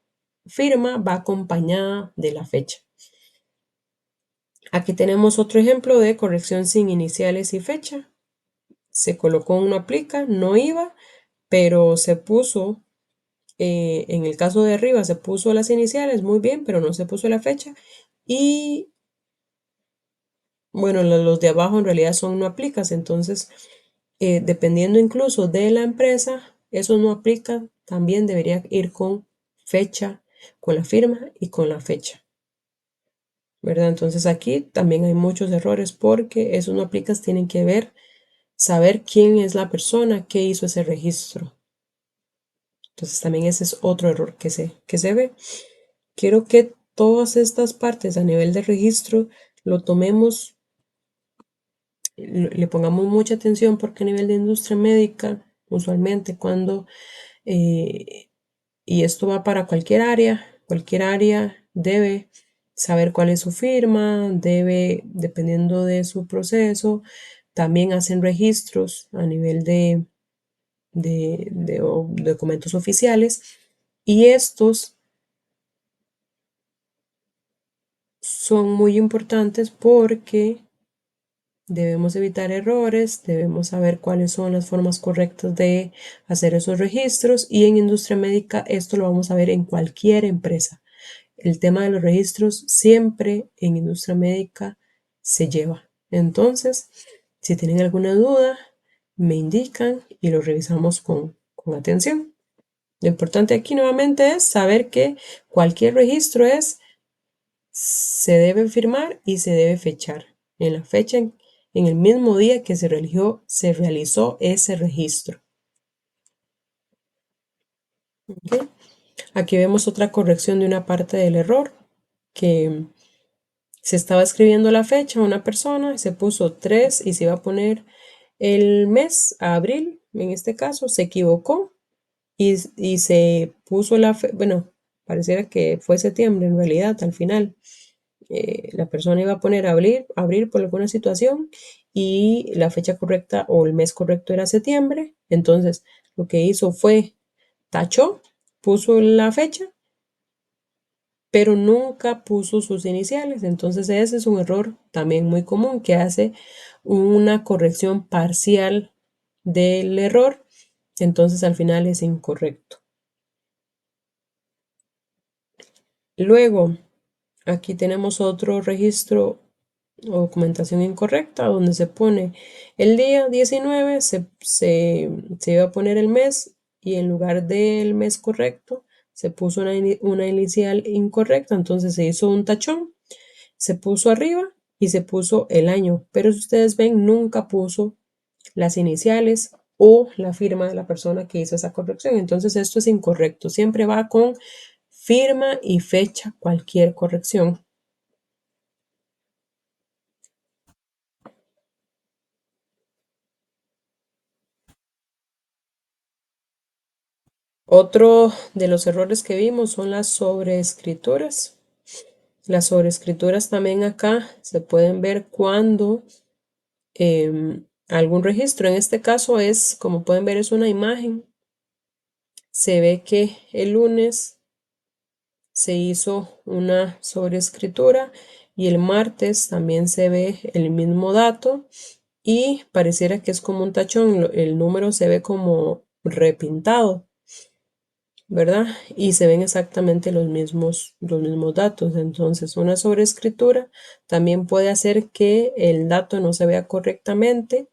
firma va acompañada de la fecha. Aquí tenemos otro ejemplo de corrección sin iniciales y fecha. Se colocó una aplica, no iba, pero se puso, en el caso de arriba, se puso las iniciales, muy bien, pero no se puso la fecha. Y bueno, los de abajo en realidad son no aplicas, entonces dependiendo incluso de la empresa, eso no aplica, también debería ir con fecha, con la firma y con la fecha, ¿verdad? Entonces aquí también hay muchos errores porque esos no aplicas tienen que ver, saber quién es la persona que hizo ese registro. Entonces también ese es otro error que se ve. Quiero que todas estas partes a nivel de registro lo tomemos, le pongamos mucha atención porque a nivel de industria médica, usualmente cuando, y esto va para cualquier área debe saber cuál es su firma, debe, dependiendo de su proceso, también hacen registros a nivel de documentos oficiales y estos son muy importantes porque debemos evitar errores, debemos saber cuáles son las formas correctas de hacer esos registros y en industria médica esto lo vamos a ver en cualquier empresa. El tema de los registros siempre en industria médica se lleva. Entonces, si tienen alguna duda, me indican y lo revisamos con atención. Lo importante aquí nuevamente es saber que cualquier registro se debe firmar y se debe fechar en la fecha en el mismo día que se realizó ese registro. ¿Ok? Aquí vemos otra corrección de una parte del error, que se estaba escribiendo la fecha a una persona, se puso 3 y se iba a poner el mes, abril, en este caso, se equivocó y se puso bueno, pareciera que fue septiembre en realidad al final. La persona iba a poner abril por alguna situación y la fecha correcta o el mes correcto era septiembre. Entonces, lo que hizo fue tachó, puso la fecha, pero nunca puso sus iniciales. Entonces, ese es un error también muy común que hace una corrección parcial del error. Entonces, al final es incorrecto. Luego, aquí tenemos otro registro o documentación incorrecta donde se pone el día 19, se iba a poner el mes y en lugar del mes correcto se puso una inicial incorrecta, entonces se hizo un tachón, se puso arriba y se puso el año, pero si ustedes ven nunca puso las iniciales o la firma de la persona que hizo esa corrección, entonces esto es incorrecto, siempre va con firma y fecha cualquier corrección. Otro de los errores que vimos son las sobreescrituras. Las sobreescrituras también acá se pueden ver cuando algún registro, en este caso es, como pueden ver, es una imagen. Se ve que el lunes se hizo una sobreescritura y el martes también se ve el mismo dato y pareciera que es como un tachón, el número se ve como repintado, ¿verdad? Y se ven exactamente los mismos datos. Entonces, una sobreescritura también puede hacer que el dato no se vea correctamente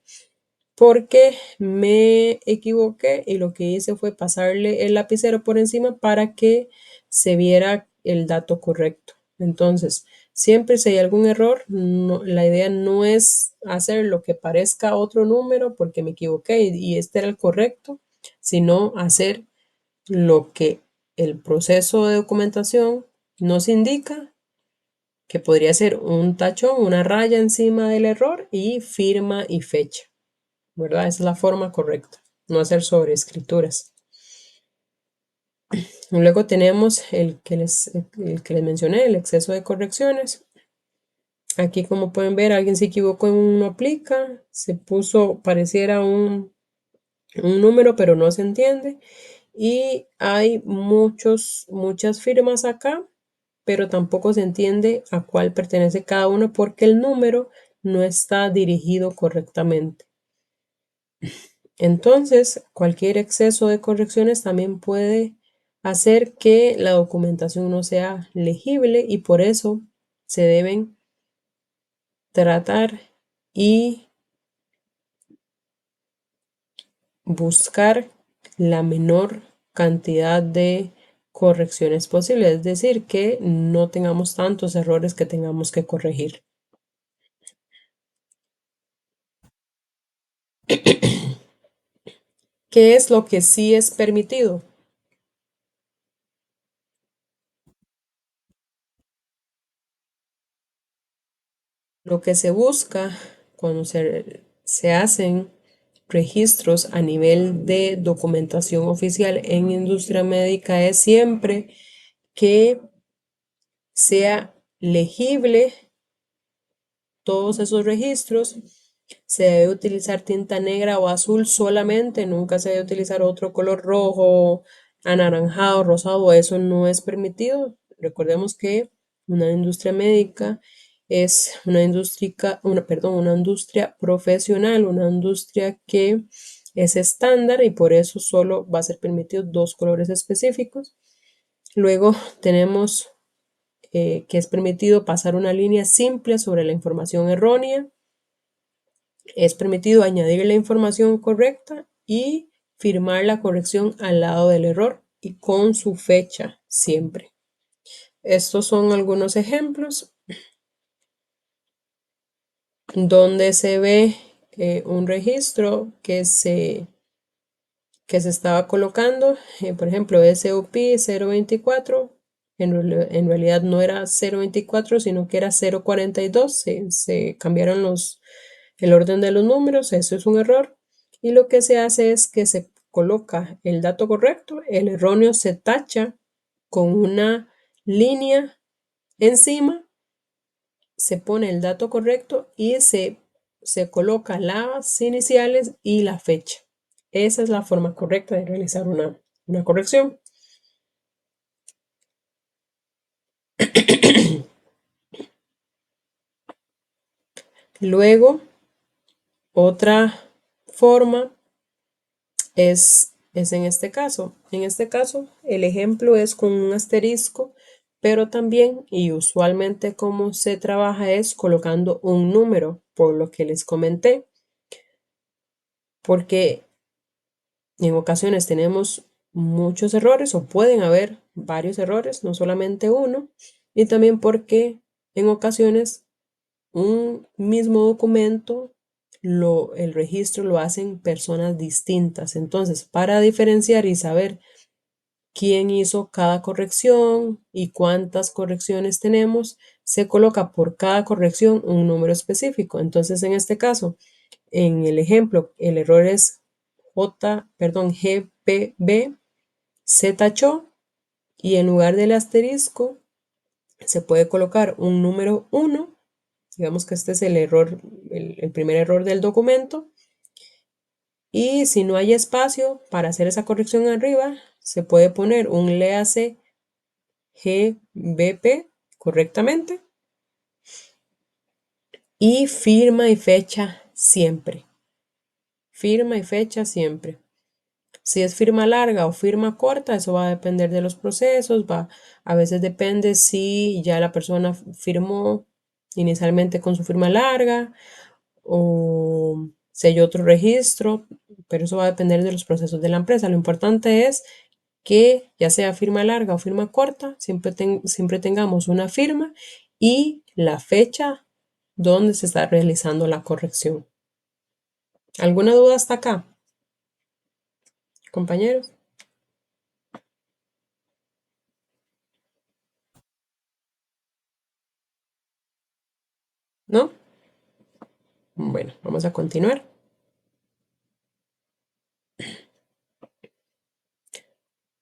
porque me equivoqué y lo que hice fue pasarle el lapicero por encima para que se viera el dato correcto. Entonces, siempre si hay algún error, la idea no es hacer lo que parezca otro número porque me equivoqué y este era el correcto, sino hacer lo que el proceso de documentación nos indica, que podría ser un tachón, una raya encima del error y firma y fecha, ¿verdad? Esa es la forma correcta, no hacer sobreescrituras. Luego tenemos el que les mencioné, el exceso de correcciones. Aquí, como pueden ver, alguien se equivocó en un no aplica, se puso, pareciera un número, pero no se entiende. Y hay muchas firmas acá, pero tampoco se entiende a cuál pertenece cada uno porque el número no está dirigido correctamente. Entonces, cualquier exceso de correcciones también puede hacer que la documentación no sea legible y por eso se deben tratar y buscar la menor cantidad de correcciones posible, es decir, que no tengamos tantos errores que tengamos que corregir. ¿Qué es lo que sí es permitido? Lo que se busca cuando se hacen registros a nivel de documentación oficial en industria médica es siempre que sea legible todos esos registros. Se debe utilizar tinta negra o azul solamente, nunca se debe utilizar otro color rojo, anaranjado, rosado, eso no es permitido. Recordemos que una industria médica es una industria profesional, una industria que es estándar y por eso solo va a ser permitido dos colores específicos. Luego tenemos que es permitido pasar una línea simple sobre la información errónea. Es permitido añadir la información correcta y firmar la corrección al lado del error y con su fecha siempre. Estos son algunos ejemplos donde se ve un registro que se estaba colocando, por ejemplo, SOP 024, en realidad no era 024, sino que era 042, se cambiaron el orden de los números, eso es un error, y lo que se hace es que se coloca el dato correcto, el erróneo se tacha con una línea encima, se pone el dato correcto y se coloca las iniciales y la fecha. Esa es la forma correcta de realizar una corrección. Luego, otra forma es en este caso. En este caso, el ejemplo es con un asterisco, pero también y usualmente como se trabaja es colocando un número, por lo que les comenté, porque en ocasiones tenemos muchos errores o pueden haber varios errores, no solamente uno, y también porque en ocasiones un mismo documento, el registro lo hacen personas distintas. Entonces, para diferenciar y saber quién hizo cada corrección y cuántas correcciones tenemos, se coloca por cada corrección un número específico. Entonces, en este caso, en el ejemplo, el error es GPB, se tachó y en lugar del asterisco se puede colocar un número 1. Digamos que este es el error, el primer error del documento. Y si no hay espacio para hacer esa corrección arriba, se puede poner un léase GBP correctamente y firma y fecha siempre. Firma y fecha siempre. Si es firma larga o firma corta, eso va a depender de los procesos, a veces depende si ya la persona firmó inicialmente con su firma larga o si hay otro registro, pero eso va a depender de los procesos de la empresa. Lo importante es que ya sea firma larga o firma corta, siempre tengamos una firma y la fecha donde se está realizando la corrección. ¿Alguna duda hasta acá, compañeros? ¿No? Bueno, vamos a continuar.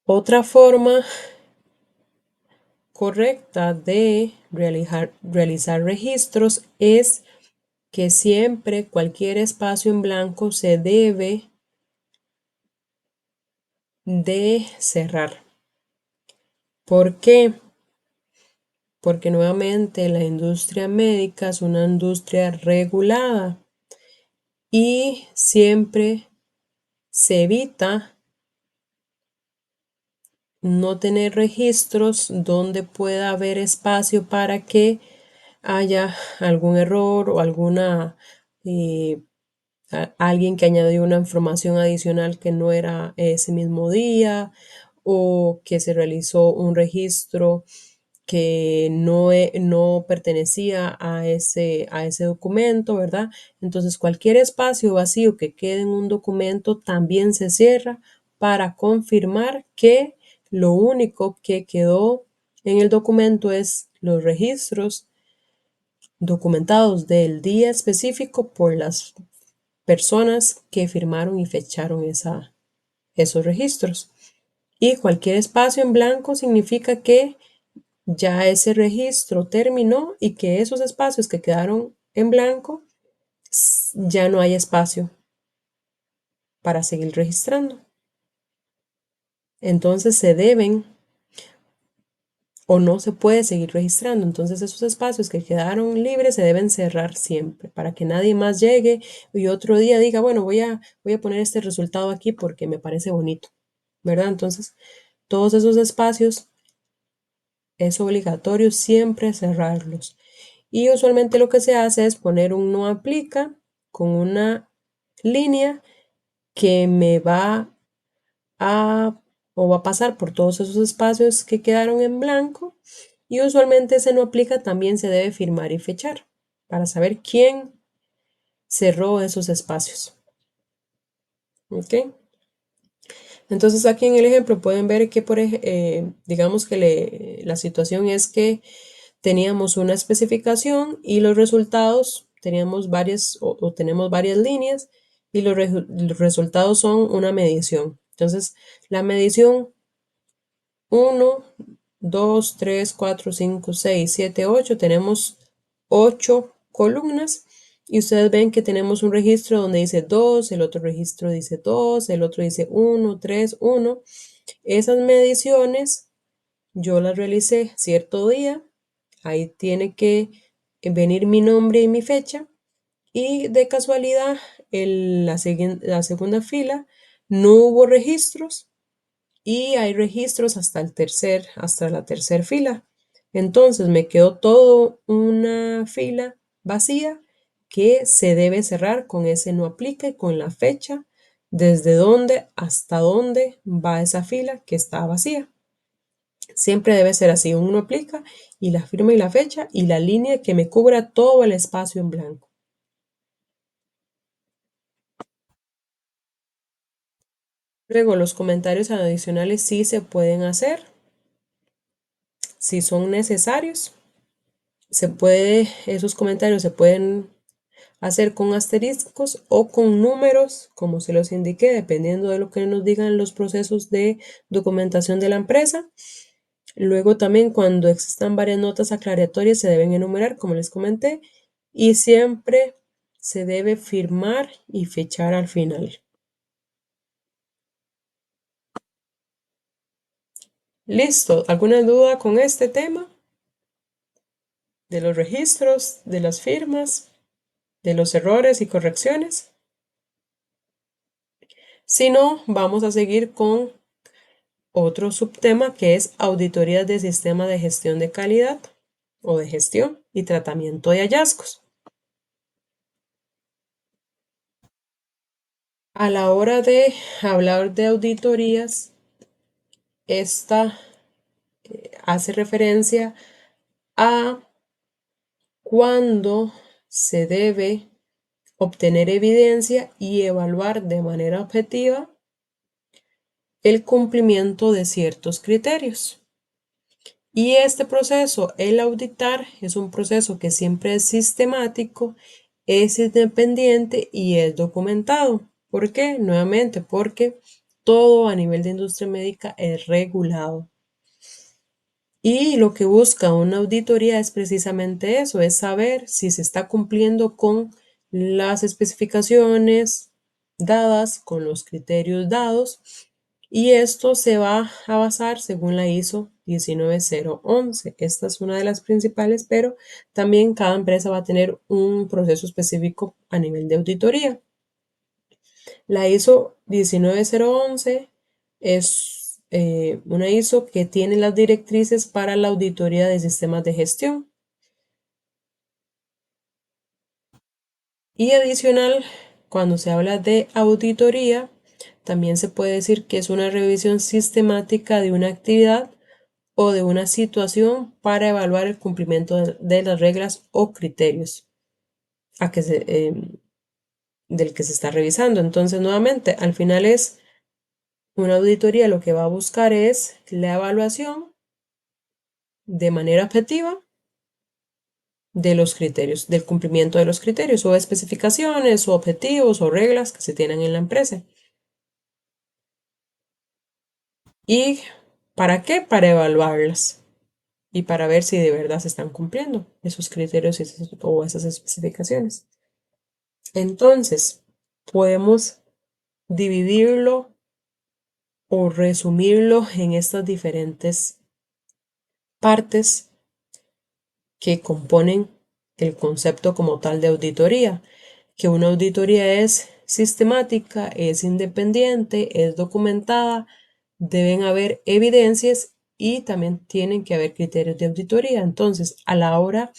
Otra forma correcta de realizar registros es que siempre cualquier espacio en blanco se debe de cerrar. ¿Por qué? Porque nuevamente la industria médica es una industria regulada y siempre se evita no tener registros donde pueda haber espacio para que haya algún error o eh, alguien que añadió una información adicional que no era ese mismo día o que se realizó un registro que no pertenecía a ese documento, ¿verdad? Entonces, cualquier espacio vacío que quede en un documento también se cierra para confirmar que lo único que quedó en el documento es los registros documentados del día específico por las personas que firmaron y fecharon esos registros. Y cualquier espacio en blanco significa que ya ese registro terminó y que esos espacios que quedaron en blanco ya no hay espacio para seguir registrando. Entonces se deben o no se puede seguir registrando. Entonces esos espacios que quedaron libres se deben cerrar siempre para que nadie más llegue y otro día diga, bueno, voy a poner este resultado aquí porque me parece bonito, ¿verdad? Entonces todos esos espacios es obligatorio siempre cerrarlos. Y usualmente lo que se hace es poner un no aplica con una línea que me va a o va a pasar por todos esos espacios que quedaron en blanco y usualmente ese no aplica también se debe firmar y fechar para saber quién cerró esos espacios. ¿Ok? Entonces aquí en el ejemplo pueden ver que digamos que la situación es que teníamos una especificación y los resultados, teníamos varias o tenemos varias líneas y los resultados son una medición. Entonces, la medición 1, 2, 3, 4, 5, 6, 7, 8, tenemos 8 columnas y ustedes ven que tenemos un registro donde dice 2, el otro registro dice 2, el otro dice 1, 3, 1. Esas mediciones yo las realicé cierto día. Ahí tiene que venir mi nombre y mi fecha. Y de casualidad, en la segunda fila no hubo registros y hay registros hasta la tercera fila. Entonces me quedó todo una fila vacía que se debe cerrar con ese no aplica y con la fecha desde dónde hasta dónde va esa fila que está vacía. Siempre debe ser así, uno aplica y la firma y la fecha y la línea que me cubra todo el espacio en blanco. Luego los comentarios adicionales sí se pueden hacer, si son necesarios. Esos comentarios se pueden hacer con asteriscos o con números, como se los indiqué, dependiendo de lo que nos digan los procesos de documentación de la empresa. Luego también cuando existan varias notas aclaratorias se deben enumerar, como les comenté, y siempre se debe firmar y fechar al final. Listo, ¿alguna duda con este tema? De los registros, de las firmas, de los errores y correcciones. Si no, vamos a seguir con otro subtema que es auditorías de sistema de gestión de calidad o de gestión y tratamiento de hallazgos. A la hora de hablar de auditorías, esta hace referencia a cuando se debe obtener evidencia y evaluar de manera objetiva el cumplimiento de ciertos criterios. Y este proceso, el auditar, es un proceso que siempre es sistemático, es independiente y es documentado. ¿Por qué? Nuevamente, porque todo a nivel de industria médica es regulado. Y lo que busca una auditoría es precisamente eso, es saber si se está cumpliendo con las especificaciones dadas, con los criterios dados, y esto se va a basar según la ISO 19011. Esta es una de las principales, pero también cada empresa va a tener un proceso específico a nivel de auditoría. La ISO 19011 es una ISO que tiene las directrices para la auditoría de sistemas de gestión. Y adicional, cuando se habla de auditoría, también se puede decir que es una revisión sistemática de una actividad o de una situación para evaluar el cumplimiento de las reglas o criterios del que se está revisando. Entonces, nuevamente, al final es una auditoría, lo que va a buscar es la evaluación de manera objetiva de los criterios, del cumplimiento de los criterios o especificaciones o objetivos o reglas que se tienen en la empresa. ¿Y para qué? Para evaluarlas y para ver si de verdad se están cumpliendo esos criterios o esas especificaciones. Entonces, podemos dividirlo o resumirlo en estas diferentes partes que componen el concepto como tal de auditoría, que una auditoría es sistemática, es independiente, es documentada, deben haber evidencias y también tienen que haber criterios de auditoría. Entonces, a la hora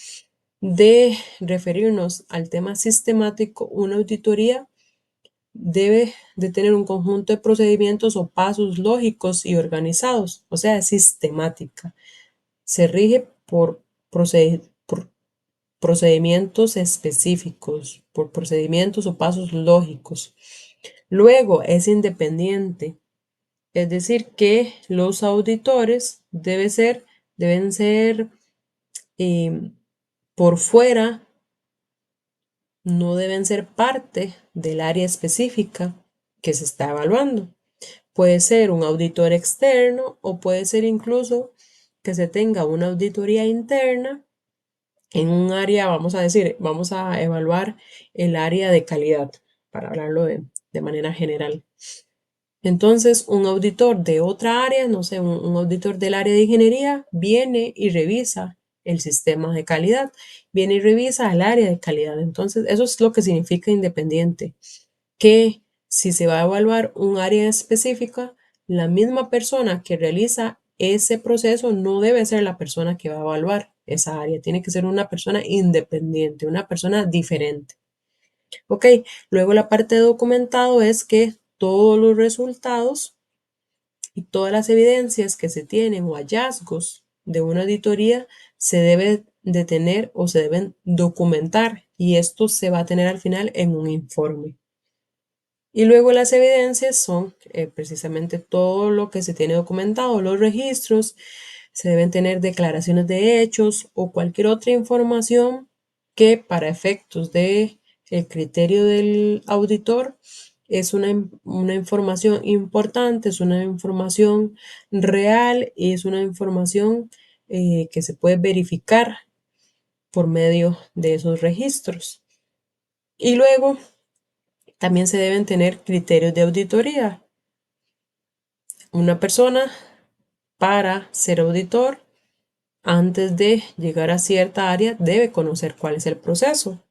de referirnos al tema sistemático, una auditoría debe de tener un conjunto de procedimientos o pasos lógicos y organizados, o sea, es sistemática. Se rige por procedimientos específicos, por procedimientos o pasos lógicos. Luego es independiente, es decir, que los auditores deben ser por fuera, no deben ser parte del área específica que se está evaluando. Puede ser un auditor externo o puede ser incluso que se tenga una auditoría interna en un área, vamos a decir, vamos a evaluar el área de calidad, para hablarlo de manera general. Entonces, un auditor de otra área, no sé, un auditor del área de ingeniería, viene y revisa el sistema de calidad, viene y revisa el área de calidad. Entonces, eso es lo que significa independiente, que si se va a evaluar un área específica, la misma persona que realiza ese proceso no debe ser la persona que va a evaluar esa área, tiene que ser una persona independiente, una persona diferente. Ok, luego la parte de documentado es que todos los resultados y todas las evidencias que se tienen o hallazgos de una auditoría se deben de tener o se deben documentar y esto se va a tener al final en un informe. Y luego las evidencias son precisamente todo lo que se tiene documentado, los registros, se deben tener declaraciones de hechos o cualquier otra información que para efectos de el criterio del auditor es una información importante, es una información real y es una información que se puede verificar por medio de esos registros. Y luego también se deben tener criterios de auditoría. Una persona para ser auditor, antes de llegar a cierta área, debe conocer cuál es el proceso.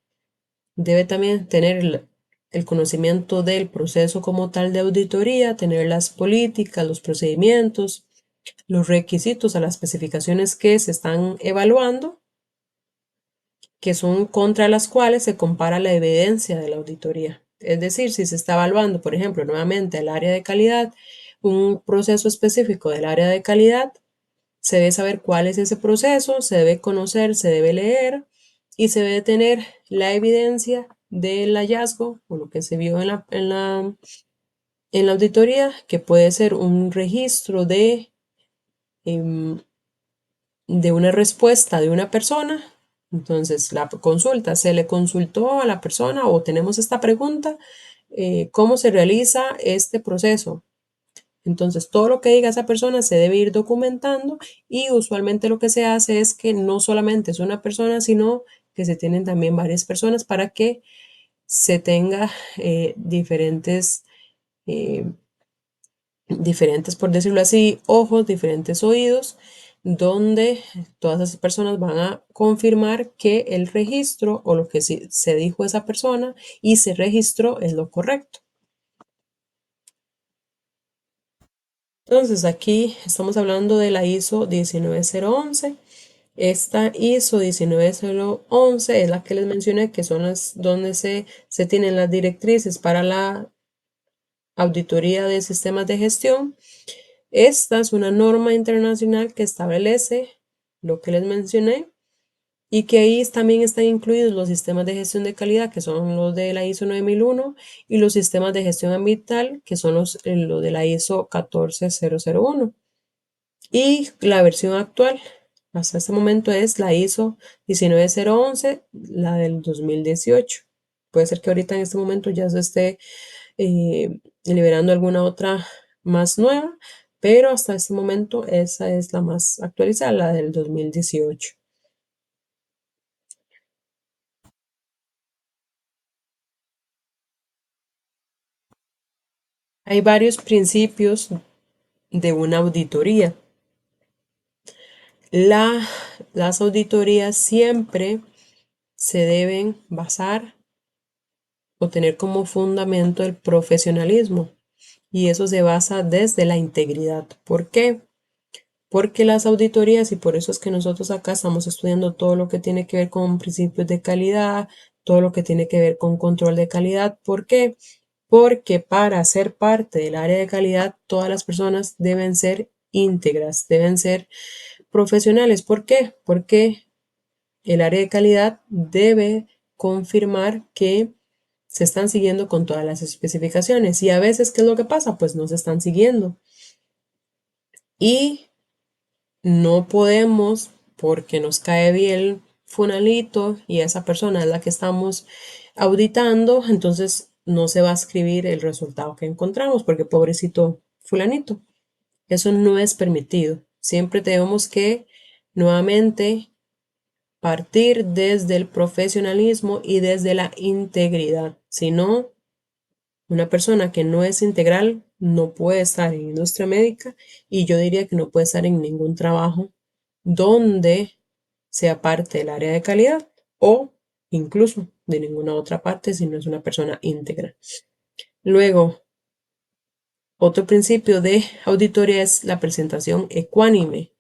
Debe también tener el conocimiento del proceso como tal de auditoría, tener las políticas, los procedimientos, los requisitos a las especificaciones que se están evaluando, que son contra las cuales se compara la evidencia de la auditoría. Es decir, si se está evaluando, por ejemplo, nuevamente el área de calidad un proceso específico del área de calidad, se debe saber cuál es ese proceso, se debe conocer, se debe leer y se debe tener la evidencia del hallazgo o lo que se vio en la auditoría, que puede ser un registro em, de una respuesta de una persona. Entonces, la consulta, se le consultó a la persona o tenemos esta pregunta, ¿cómo se realiza este proceso? Entonces, todo lo que diga esa persona se debe ir documentando y usualmente lo que se hace es que no solamente es una persona, sino que se tienen también varias personas para que se tenga eh, diferentes, por decirlo así, ojos, diferentes oídos, donde todas esas personas van a confirmar que el registro o lo que se dijo esa persona y se registró es lo correcto. Entonces aquí estamos hablando de la ISO 19011. Esta ISO 19011 es la que les mencioné, que son las donde se tienen las directrices para la auditoría de sistemas de gestión. Esta es una norma internacional que establece lo que les mencioné y que ahí también están incluidos los sistemas de gestión de calidad, que son los de la ISO 9001, y los sistemas de gestión ambiental, que son los de la ISO 14001. Y la versión actual hasta este momento es la ISO 19011, la del 2018. Puede ser que ahorita en este momento ya se esté liberando alguna otra más nueva, pero hasta este momento esa es la más actualizada, la del 2018. Hay varios principios de una auditoría. Las auditorías siempre se deben basar o tener como fundamento el profesionalismo y eso se basa desde la integridad. ¿Por qué? Porque las auditorías, y por eso es que nosotros acá estamos estudiando todo lo que tiene que ver con principios de calidad, todo lo que tiene que ver con control de calidad. ¿Por qué? Porque para ser parte del área de calidad, todas las personas deben ser íntegras, deben ser profesionales. ¿Por qué? Porque el área de calidad debe confirmar que se están siguiendo con todas las especificaciones. Y a veces, ¿qué es lo que pasa? Pues no se están siguiendo. Y no podemos, porque nos cae bien funalito y esa persona es la que estamos auditando, entonces no se va a escribir el resultado que encontramos, porque pobrecito fulanito. Eso no es permitido. Siempre tenemos que nuevamente partir desde el profesionalismo y desde la integridad. Si no, una persona que no es integral no puede estar en industria médica y yo diría que no puede estar en ningún trabajo donde sea parte del área de calidad o incluso de ninguna otra parte si no es una persona íntegra. Luego, otro principio de auditoría es la presentación ecuánime,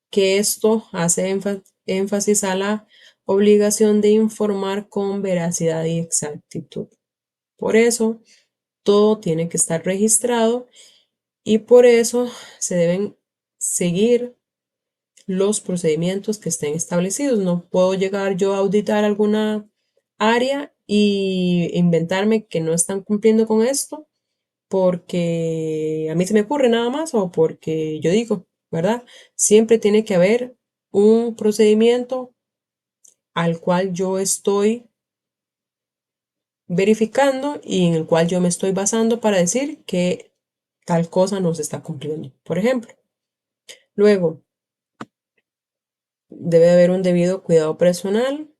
que esto hace énfasis a la obligación de informar con veracidad y exactitud. Por eso, todo tiene que estar registrado y por eso se deben seguir los procedimientos que estén establecidos. No puedo llegar yo a auditar alguna área y inventarme que no están cumpliendo con esto porque a mí se me ocurre nada más o porque yo digo, ¿verdad? Siempre tiene que haber un procedimiento al cual yo estoy verificando y en el cual yo me estoy basando para decir que tal cosa no se está cumpliendo, por ejemplo. Luego, debe haber un debido cuidado personal,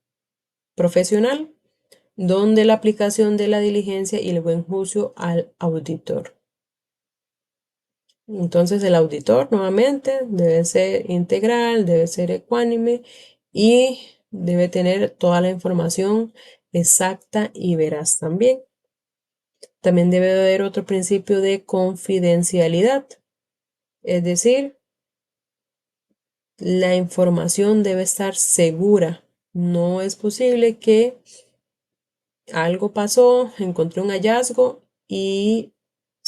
profesional, donde la aplicación de la diligencia y el buen juicio al auditor. Entonces, el auditor nuevamente debe ser integral, debe ser ecuánime y debe tener toda la información exacta y veraz también. También debe haber otro principio de confidencialidad, es decir, la información debe estar segura. No es posible que algo pasó, encontré un hallazgo y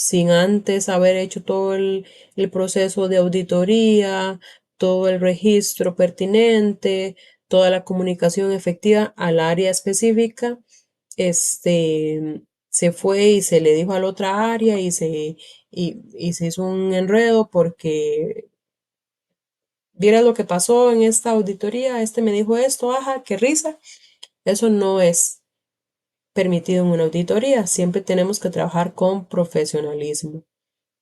sin antes haber hecho todo el proceso de auditoría, todo el registro pertinente, toda la comunicación efectiva al área específica, se fue y se le dijo a la otra área y se hizo un enredo porque viera lo que pasó en esta auditoría, este me dijo esto, ajá, qué risa. Eso no es permitido en una auditoría. Siempre tenemos que trabajar con profesionalismo,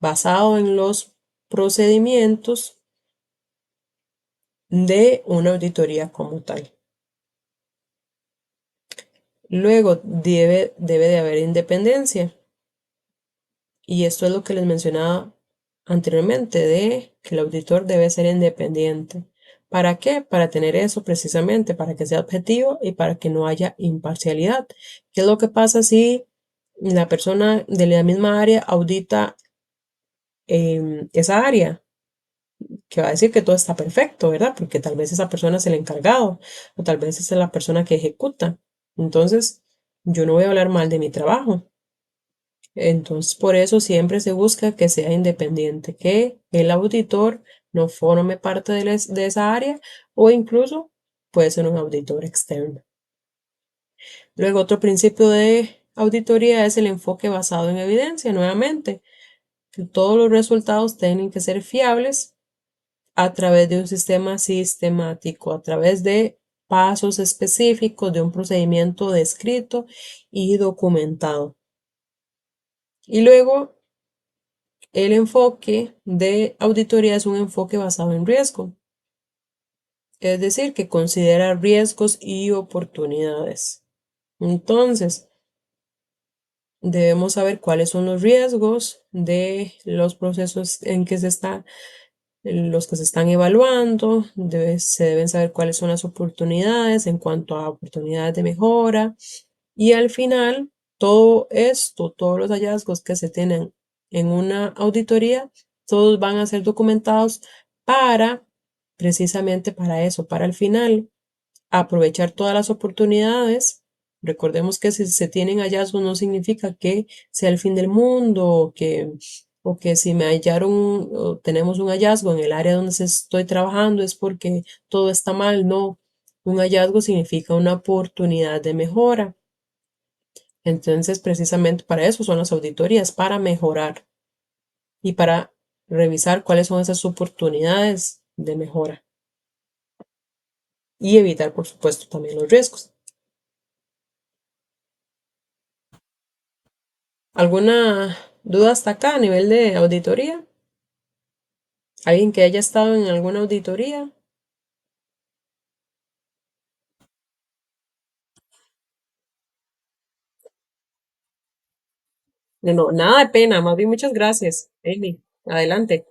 basado en los procedimientos de una auditoría como tal. Luego debe de haber independencia. Y esto es lo que les mencionaba anteriormente, de que el auditor debe ser independiente. ¿Para qué? Para tener eso precisamente, para que sea objetivo y para que no haya imparcialidad. ¿Qué es lo que pasa si la persona de la misma área audita esa área? Que va a decir que todo está perfecto, ¿verdad? Porque tal vez esa persona es el encargado o tal vez es la persona que ejecuta. Entonces, yo no voy a hablar mal de mi trabajo. Entonces, por eso siempre se busca que sea independiente, que el auditor no forme parte de esa área o incluso puede ser un auditor externo. Luego, otro principio de auditoría es el enfoque basado en evidencia. Nuevamente, que todos los resultados tienen que ser fiables a través de un sistema sistemático, a través de pasos específicos de un procedimiento descrito y documentado. Y luego el enfoque de auditoría es un enfoque basado en riesgo, es decir, que considera riesgos y oportunidades. Entonces, debemos saber cuáles son los riesgos de los procesos en que se está, los que se están evaluando, se deben saber cuáles son las oportunidades en cuanto a oportunidades de mejora y al final todo esto, todos los hallazgos que se tienen en una auditoría, todos van a ser documentados para precisamente para eso, para el final aprovechar todas las oportunidades. Recordemos que si se tienen hallazgos no significa que sea el fin del mundo o que si me hallaron o tenemos un hallazgo en el área donde estoy trabajando es porque todo está mal. No, un hallazgo significa una oportunidad de mejora. Entonces, precisamente para eso son las auditorías, para mejorar y para revisar cuáles son esas oportunidades de mejora y evitar, por supuesto, también los riesgos. ¿Alguna duda hasta acá a nivel de auditoría? ¿Alguien que haya estado en alguna auditoría? No, no, nada de pena, más bien muchas gracias, Amy. Adelante.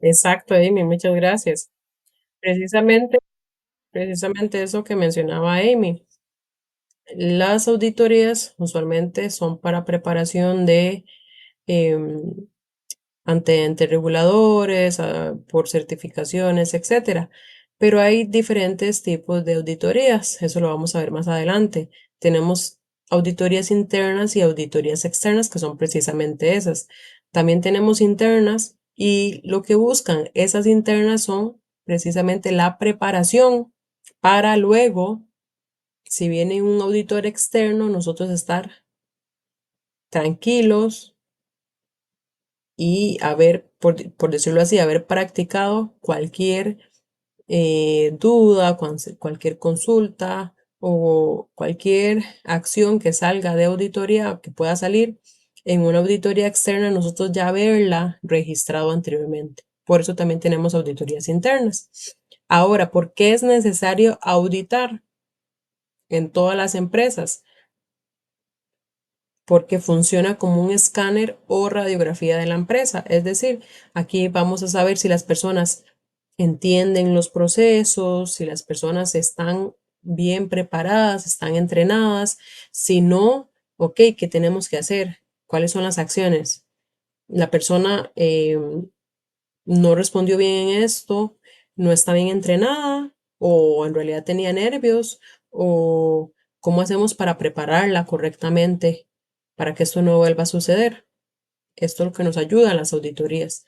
Exacto, Amy, muchas gracias. Precisamente, precisamente eso que mencionaba Amy. Las auditorías usualmente son para preparación de em, ante entes reguladores, por certificaciones, etcétera. Pero hay diferentes tipos de auditorías, eso lo vamos a ver más adelante. Tenemos auditorías internas y auditorías externas, que son precisamente esas. También tenemos internas y lo que buscan esas internas son precisamente la preparación para luego, si viene un auditor externo, nosotros estar tranquilos y haber, por decirlo así, haber practicado cualquier duda, cualquier consulta o cualquier acción que salga de auditoría, que pueda salir en una auditoría externa, nosotros ya haberla registrado anteriormente. Por eso también tenemos auditorías internas. Ahora, ¿por qué es necesario auditar en todas las empresas? Porque funciona como un escáner o radiografía de la empresa. Es decir, aquí vamos a saber si las personas entienden los procesos, si las personas están bien preparadas, están entrenadas. Si no, ok, ¿qué tenemos que hacer? ¿Cuáles son las acciones? La persona no respondió bien en esto, no está bien entrenada o en realidad tenía nervios o cómo hacemos para prepararla correctamente para que esto no vuelva a suceder. Esto es lo que nos ayuda a las auditorías.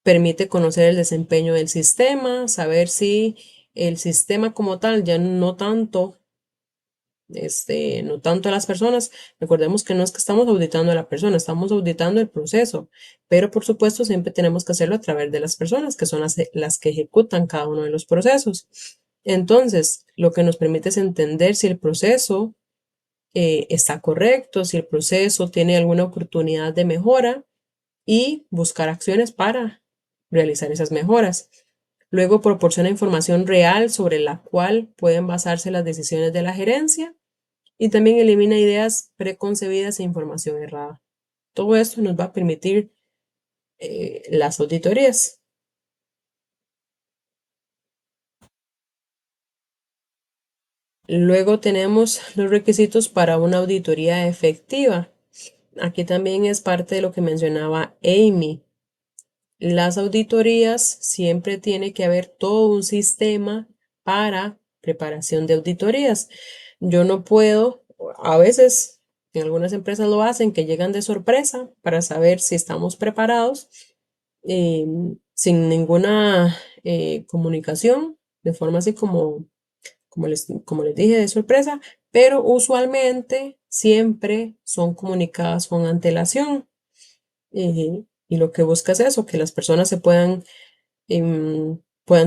Permite conocer el desempeño del sistema, saber si el sistema como tal ya no tanto a las personas. Recordemos que no es que estamos auditando a la persona, estamos auditando el proceso, pero por supuesto siempre tenemos que hacerlo a través de las personas, que son las que ejecutan cada uno de los procesos. Entonces, lo que nos permite es entender si el proceso está correcto, si el proceso tiene alguna oportunidad de mejora y buscar acciones para realizar esas mejoras. Luego proporciona información real sobre la cual pueden basarse las decisiones de la gerencia y también elimina ideas preconcebidas e información errada. Todo esto nos va a permitir las auditorías. Luego tenemos los requisitos para una auditoría efectiva. Aquí también es parte de lo que mencionaba Amy. Las auditorías siempre tiene que haber todo un sistema para preparación de auditorías. Yo no puedo, a veces en algunas empresas lo hacen, que llegan de sorpresa para saber si estamos preparados sin ninguna comunicación, de forma así como les dije, de sorpresa, pero usualmente siempre son comunicadas con antelación. Y lo que busca es eso, que las personas puedan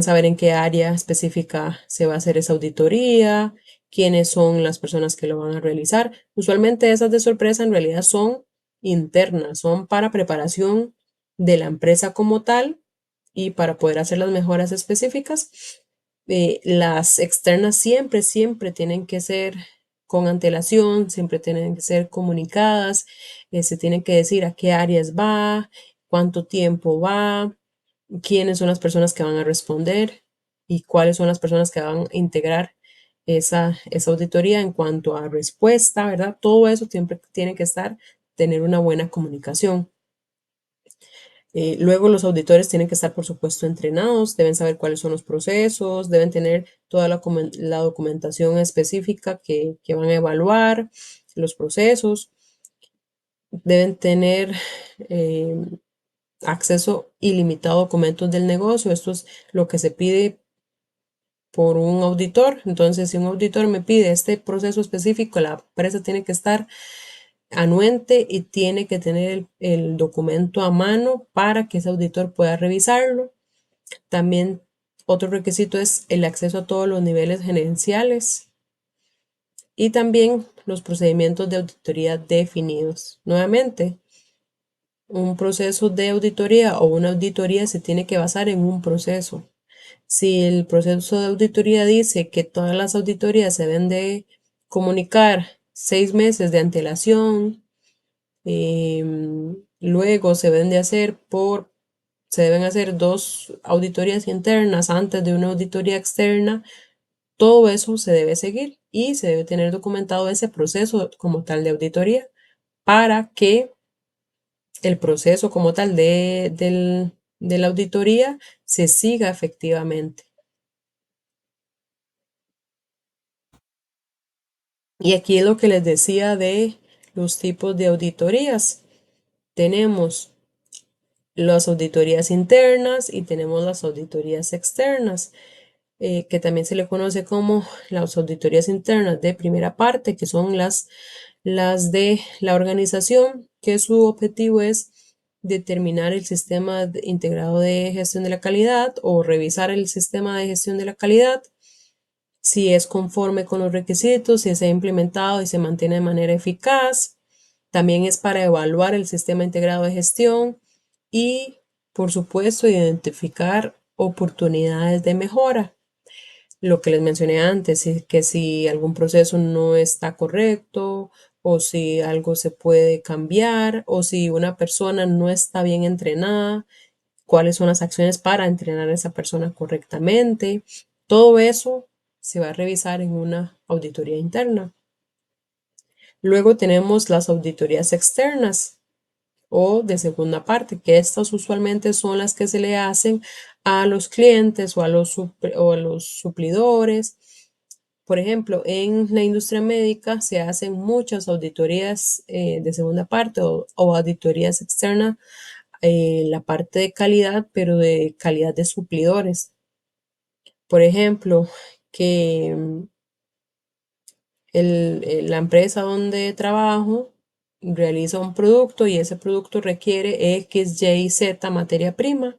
saber en qué área específica se va a hacer esa auditoría, quiénes son las personas que lo van a realizar. Usualmente esas de sorpresa en realidad son internas, son para preparación de la empresa como tal y para poder hacer las mejoras específicas. Las externas siempre, siempre tienen que ser con antelación, siempre tienen que ser comunicadas, se tienen que decir a qué áreas va, cuánto tiempo va, quiénes son las personas que van a responder y cuáles son las personas que van a integrar esa auditoría en cuanto a respuesta, ¿verdad? Todo eso siempre tiene que tener una buena comunicación. Luego los auditores tienen que estar, por supuesto, entrenados, deben saber cuáles son los procesos, deben tener toda la documentación específica que van a evaluar, los procesos, deben tener acceso ilimitado a documentos del negocio. Esto es lo que se pide por un auditor. Entonces, si un auditor me pide este proceso específico, la empresa tiene que estar anuente y tiene que tener el documento a mano para que ese auditor pueda revisarlo. También otro requisito es el acceso a todos los niveles gerenciales y también los procedimientos de auditoría definidos. Nuevamente, un proceso de auditoría o una auditoría se tiene que basar en un proceso. Si el proceso de auditoría dice que todas las auditorías se deben de comunicar 6 meses de antelación, luego se deben de hacer por se deben hacer 2 auditorías internas antes de una auditoría externa. Todo eso se debe seguir y se debe tener documentado ese proceso como tal de auditoría para que el proceso como tal de la auditoría se siga efectivamente. Y aquí es lo que les decía de los tipos de auditorías. Tenemos las auditorías internas y tenemos las auditorías externas, que también se le conoce como las auditorías internas de primera parte, que son las de la organización, que su objetivo es determinar el sistema integrado de gestión de la calidad o revisar el sistema de gestión de la calidad, si es conforme con los requisitos, si se ha implementado y se mantiene de manera eficaz. También es para evaluar el sistema integrado de gestión y, por supuesto, identificar oportunidades de mejora. Lo que les mencioné antes, que si algún proceso no está correcto o si algo se puede cambiar o si una persona no está bien entrenada, cuáles son las acciones para entrenar a esa persona correctamente. Todo eso se va a revisar en una auditoría interna. Luego tenemos las auditorías externas o de segunda parte, que estas usualmente son las que se le hacen a los clientes o a los suplidores. Por ejemplo, en la industria médica se hacen muchas auditorías de segunda parte o auditorías externas, la parte de calidad, pero de calidad de suplidores. Por ejemplo, que la empresa donde trabajo realiza un producto y ese producto requiere X, Y, Z materia prima.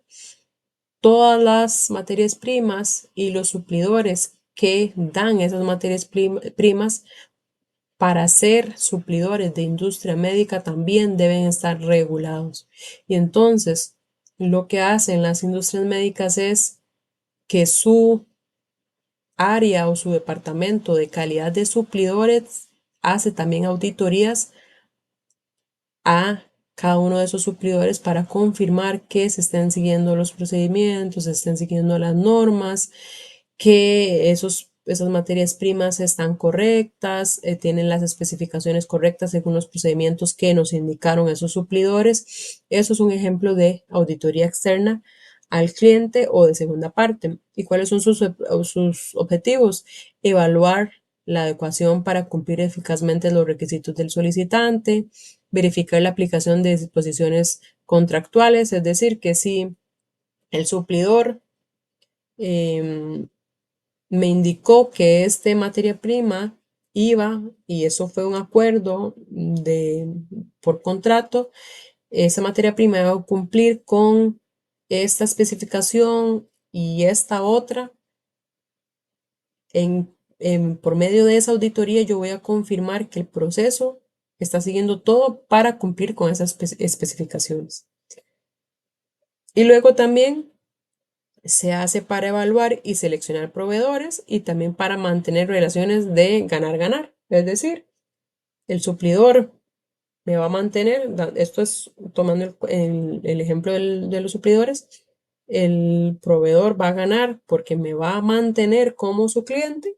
Todas las materias primas y los suplidores que dan esas materias primas para ser suplidores de industria médica también deben estar regulados. Y entonces, lo que hacen las industrias médicas es que su área o su departamento de calidad de suplidores hace también auditorías a cada uno de esos suplidores para confirmar que se estén siguiendo los procedimientos, se estén siguiendo las normas, que esas materias primas están correctas, tienen las especificaciones correctas según los procedimientos que nos indicaron esos suplidores. Eso es un ejemplo de auditoría externa al cliente o de segunda parte. ¿Y cuáles son sus objetivos? Evaluar la adecuación para cumplir eficazmente los requisitos del solicitante, verificar la aplicación de disposiciones contractuales, es decir, que si el suplidor me indicó que esta materia prima iba, y eso fue un acuerdo por contrato, esa materia prima iba a cumplir con esta especificación y esta otra. Por medio de esa auditoría yo voy a confirmar que el proceso está siguiendo todo para cumplir con esas especificaciones. Y luego también se hace para evaluar y seleccionar proveedores y también para mantener relaciones de ganar-ganar. Es decir, el suplidor me va a mantener, esto es tomando el ejemplo de los suplidores, el proveedor va a ganar porque me va a mantener como su cliente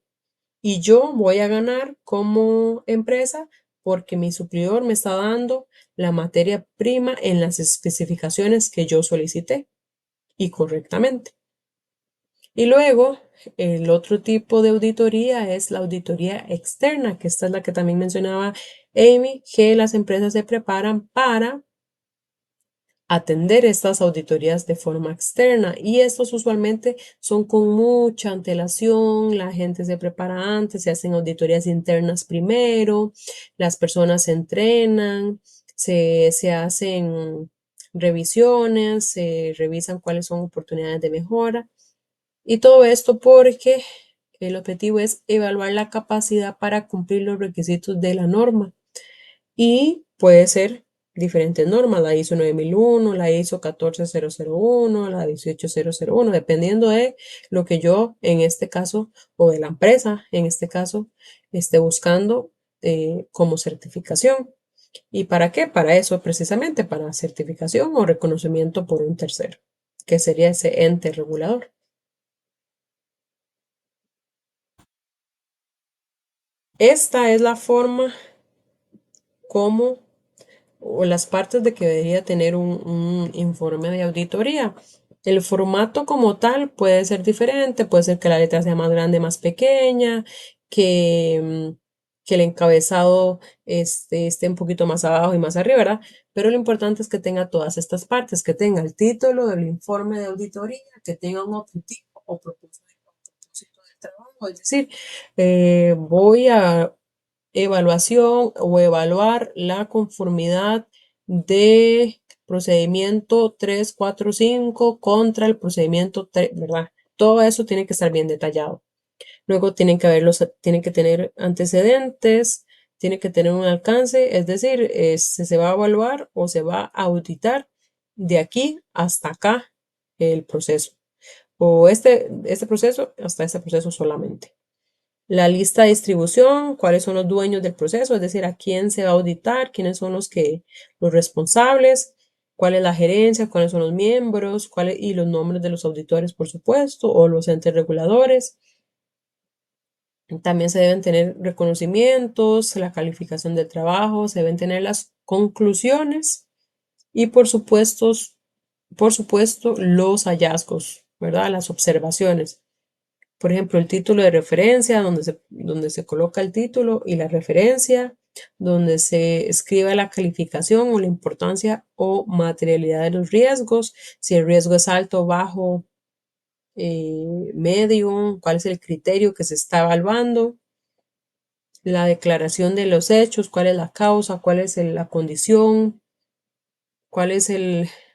y yo voy a ganar como empresa porque mi suplidor me está dando la materia prima en las especificaciones que yo solicité y correctamente. Y luego, el otro tipo de auditoría es la auditoría externa, que esta es la que también mencionaba Amy, que las empresas se preparan para atender estas auditorías de forma externa y estos usualmente son con mucha antelación, la gente se prepara antes, se hacen auditorías internas primero, las personas se entrenan, se hacen revisiones, se revisan cuáles son oportunidades de mejora y todo esto porque el objetivo es evaluar la capacidad para cumplir los requisitos de la norma y puede ser diferentes normas, la ISO 9001, la ISO 14001, la 18001, dependiendo de lo que yo en este caso o de la empresa en este caso esté buscando como certificación. ¿Y para qué? Para eso precisamente, para certificación o reconocimiento por un tercero. que sería ese ente regulador. Esta es la forma como o las partes de que debería tener un informe de auditoría. El formato como tal puede ser diferente, puede ser que la letra sea más grande, más pequeña, que, que el encabezado esté un poquito más abajo y más arriba, ¿verdad? Pero lo importante es que tenga todas estas partes, que tenga el título del informe de auditoría, que tenga un objetivo o propósito del trabajo, es decir, voy a evaluación o evaluar la conformidad de procedimiento 345 contra el procedimiento 3, ¿verdad? Todo eso tiene que estar bien detallado. Luego tienen que tener antecedentes, tiene que tener un alcance, es decir, si se va a evaluar o se va a auditar de aquí hasta acá el proceso. O este proceso hasta este proceso solamente. La lista de distribución, cuáles son los dueños del proceso, es decir, a quién se va a auditar, quiénes son los responsables, cuál es la gerencia, cuáles son los miembros, y los nombres de los auditores, por supuesto, o los entes reguladores. También se deben tener reconocimientos, la calificación del trabajo, se deben tener las conclusiones y por supuesto, los hallazgos, ¿verdad? Las observaciones. Por ejemplo, el título de referencia, donde se coloca el título y la referencia, donde se escribe la calificación o la importancia o materialidad de los riesgos, si el riesgo es alto, bajo, medio, cuál es el criterio que se está evaluando, la declaración de los hechos, cuál es la causa, cuál es la condición, cuáles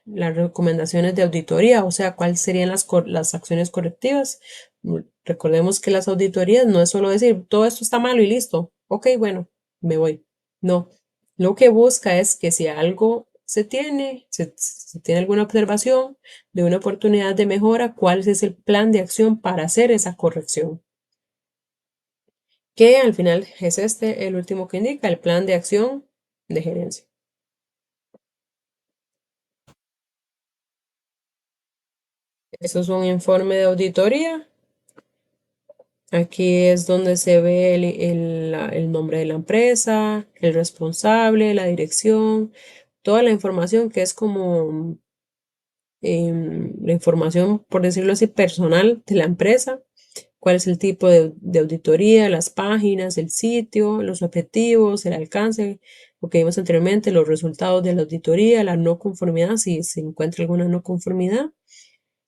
las recomendaciones de auditoría, o sea, cuáles serían las acciones correctivas. Recordemos que las auditorías no es solo decir, todo esto está malo y listo, ok, bueno, me voy. No, lo que busca es que si algo se tiene alguna observación de una oportunidad de mejora, cuál es el plan de acción para hacer esa corrección. Que al final es el último que indica, el plan de acción de gerencia. Eso es un informe de auditoría. Aquí es donde se ve el nombre de la empresa, el responsable, la dirección, toda la información que es como la información, por decirlo así, personal de la empresa, cuál es el tipo de auditoría, las páginas, el sitio, los objetivos, el alcance, lo que vimos anteriormente, los resultados de la auditoría, la no conformidad, si se encuentra alguna no conformidad,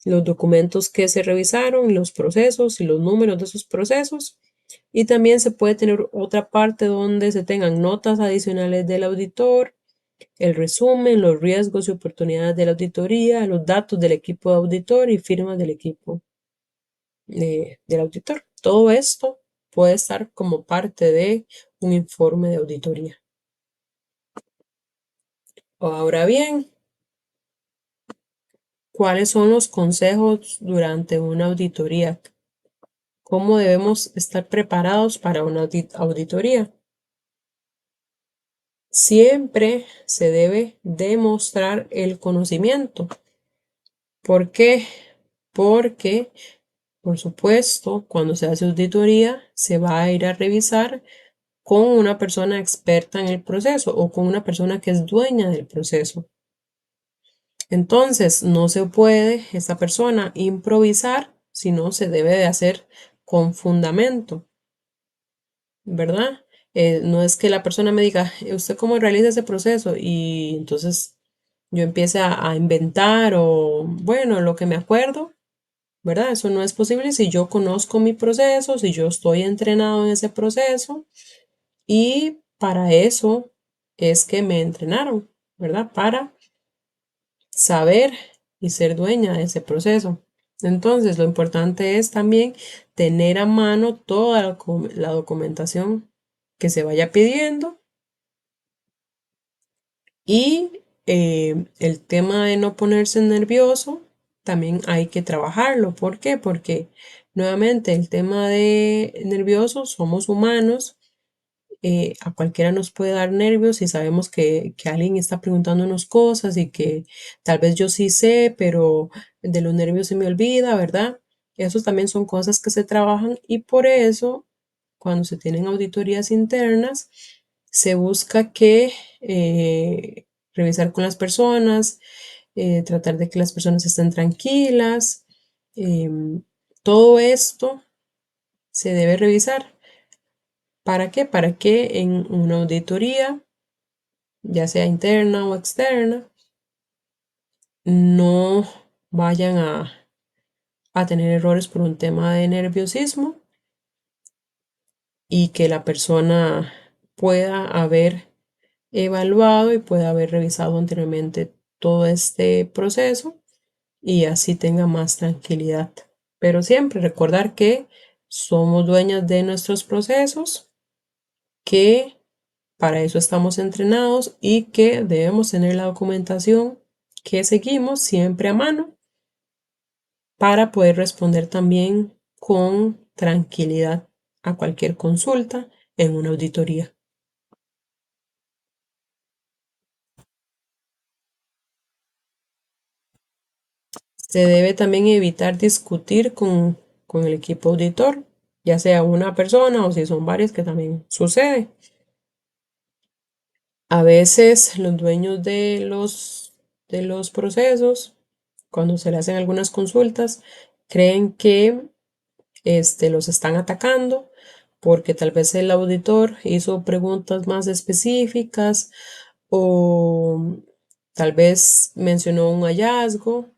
los documentos que se revisaron, los procesos y los números de esos procesos. Y también se puede tener otra parte donde se tengan notas adicionales del auditor, el resumen, los riesgos y oportunidades de la auditoría, los datos del equipo de auditor y firmas del equipo del auditor. Todo esto puede estar como parte de un informe de auditoría. Ahora bien, ¿cuáles son los consejos durante una auditoría? ¿Cómo debemos estar preparados para una auditoría? Siempre se debe demostrar el conocimiento. ¿Por qué? Porque, por supuesto, cuando se hace auditoría, se va a ir a revisar con una persona experta en el proceso o con una persona que es dueña del proceso. Entonces, no se puede esta persona improvisar, sino se debe de hacer con fundamento. ¿Verdad? No es que la persona me diga, ¿usted cómo realiza ese proceso? Y entonces yo empiece a inventar o, bueno, lo que me acuerdo, ¿verdad? Eso no es posible si yo conozco mi proceso, si yo estoy entrenado en ese proceso y para eso es que me entrenaron, ¿verdad? Para saber y ser dueña de ese proceso. Entonces, lo importante es también tener a mano toda la documentación que se vaya pidiendo y el tema de no ponerse nervioso también hay que trabajarlo. ¿Por qué? Porque nuevamente el tema de nervioso, somos humanos a cualquiera nos puede dar nervios y sabemos que alguien está preguntándonos cosas y que tal vez yo sí sé, pero de los nervios se me olvida, ¿verdad? Esos también son cosas que se trabajan y por eso cuando se tienen auditorías internas se busca que revisar con las personas, tratar de que las personas estén tranquilas. Todo esto se debe revisar. ¿Para qué? Para que en una auditoría, ya sea interna o externa, no vayan a tener errores por un tema de nerviosismo y que la persona pueda haber evaluado y pueda haber revisado anteriormente todo este proceso y así tenga más tranquilidad. Pero siempre recordar que somos dueñas de nuestros procesos, que para eso estamos entrenados y que debemos tener la documentación que seguimos siempre a mano para poder responder también con tranquilidad a cualquier consulta en una auditoría. Se debe también evitar discutir con el equipo auditor, ya sea una persona o si son varias, que también sucede. A veces los dueños de los procesos, cuando se le hacen algunas consultas, creen que los están atacando porque tal vez el auditor hizo preguntas más específicas o tal vez mencionó un hallazgo.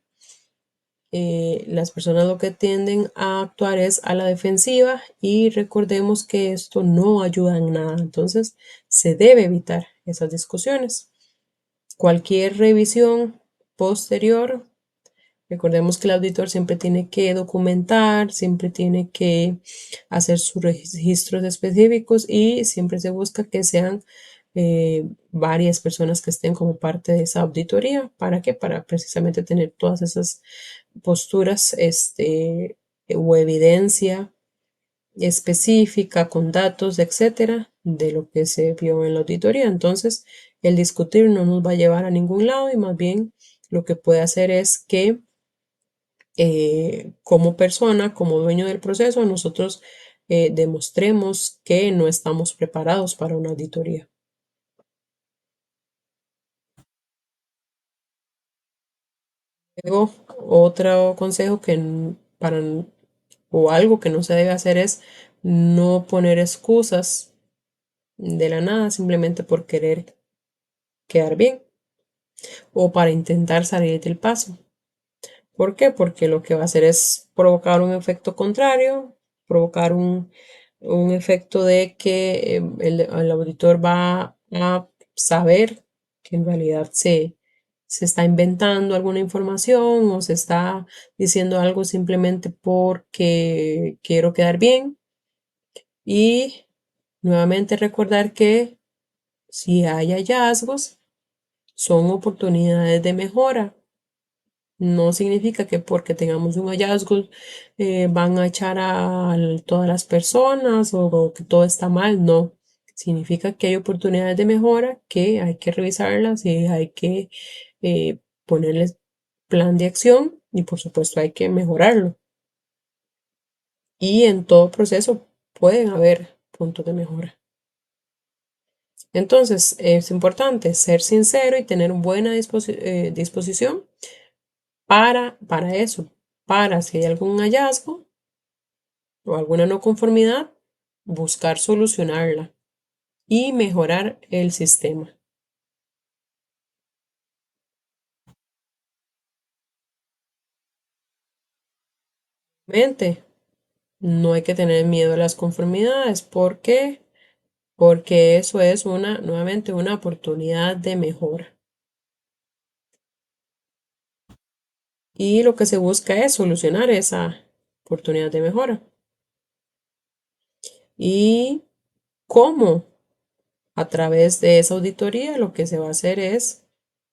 Las personas lo que tienden a actuar es a la defensiva y recordemos que esto no ayuda en nada. Entonces se debe evitar esas discusiones. Cualquier revisión posterior, recordemos que el auditor siempre tiene que documentar, siempre tiene que hacer sus registros específicos y siempre se busca que sean varias personas que estén como parte de esa auditoría. ¿Para qué? Para precisamente tener todas esas posturas o evidencia específica con datos, etcétera, de lo que se vio en la auditoría. Entonces, el discutir no nos va a llevar a ningún lado y más bien lo que puede hacer es que como persona, como dueño del proceso, nosotros demostremos que no estamos preparados para una auditoría. Luego, otro consejo para o algo que no se debe hacer es no poner excusas de la nada simplemente por querer quedar bien o para intentar salir del paso. ¿Por qué? Porque lo que va a hacer es provocar un efecto contrario, provocar un efecto de que el auditor va a saber que en realidad se está inventando alguna información o se está diciendo algo simplemente porque quiero quedar bien. Y nuevamente recordar que si hay hallazgos, son oportunidades de mejora. No significa que porque tengamos un hallazgo van a echar a todas las personas o que todo está mal. No. Significa que hay oportunidades de mejora que hay que revisarlas y hay que ponerles plan de acción y por supuesto hay que mejorarlo. Y en todo proceso pueden haber puntos de mejora. Entonces, es importante ser sincero y tener buena disposición para eso, para si hay algún hallazgo o alguna no conformidad, buscar solucionarla y mejorar el sistema. Mente, no hay que tener miedo a las conformidades. ¿Por qué? Porque eso es nuevamente, una oportunidad de mejora. Y lo que se busca es solucionar esa oportunidad de mejora. ¿Y cómo? A través de esa auditoría lo que se va a hacer es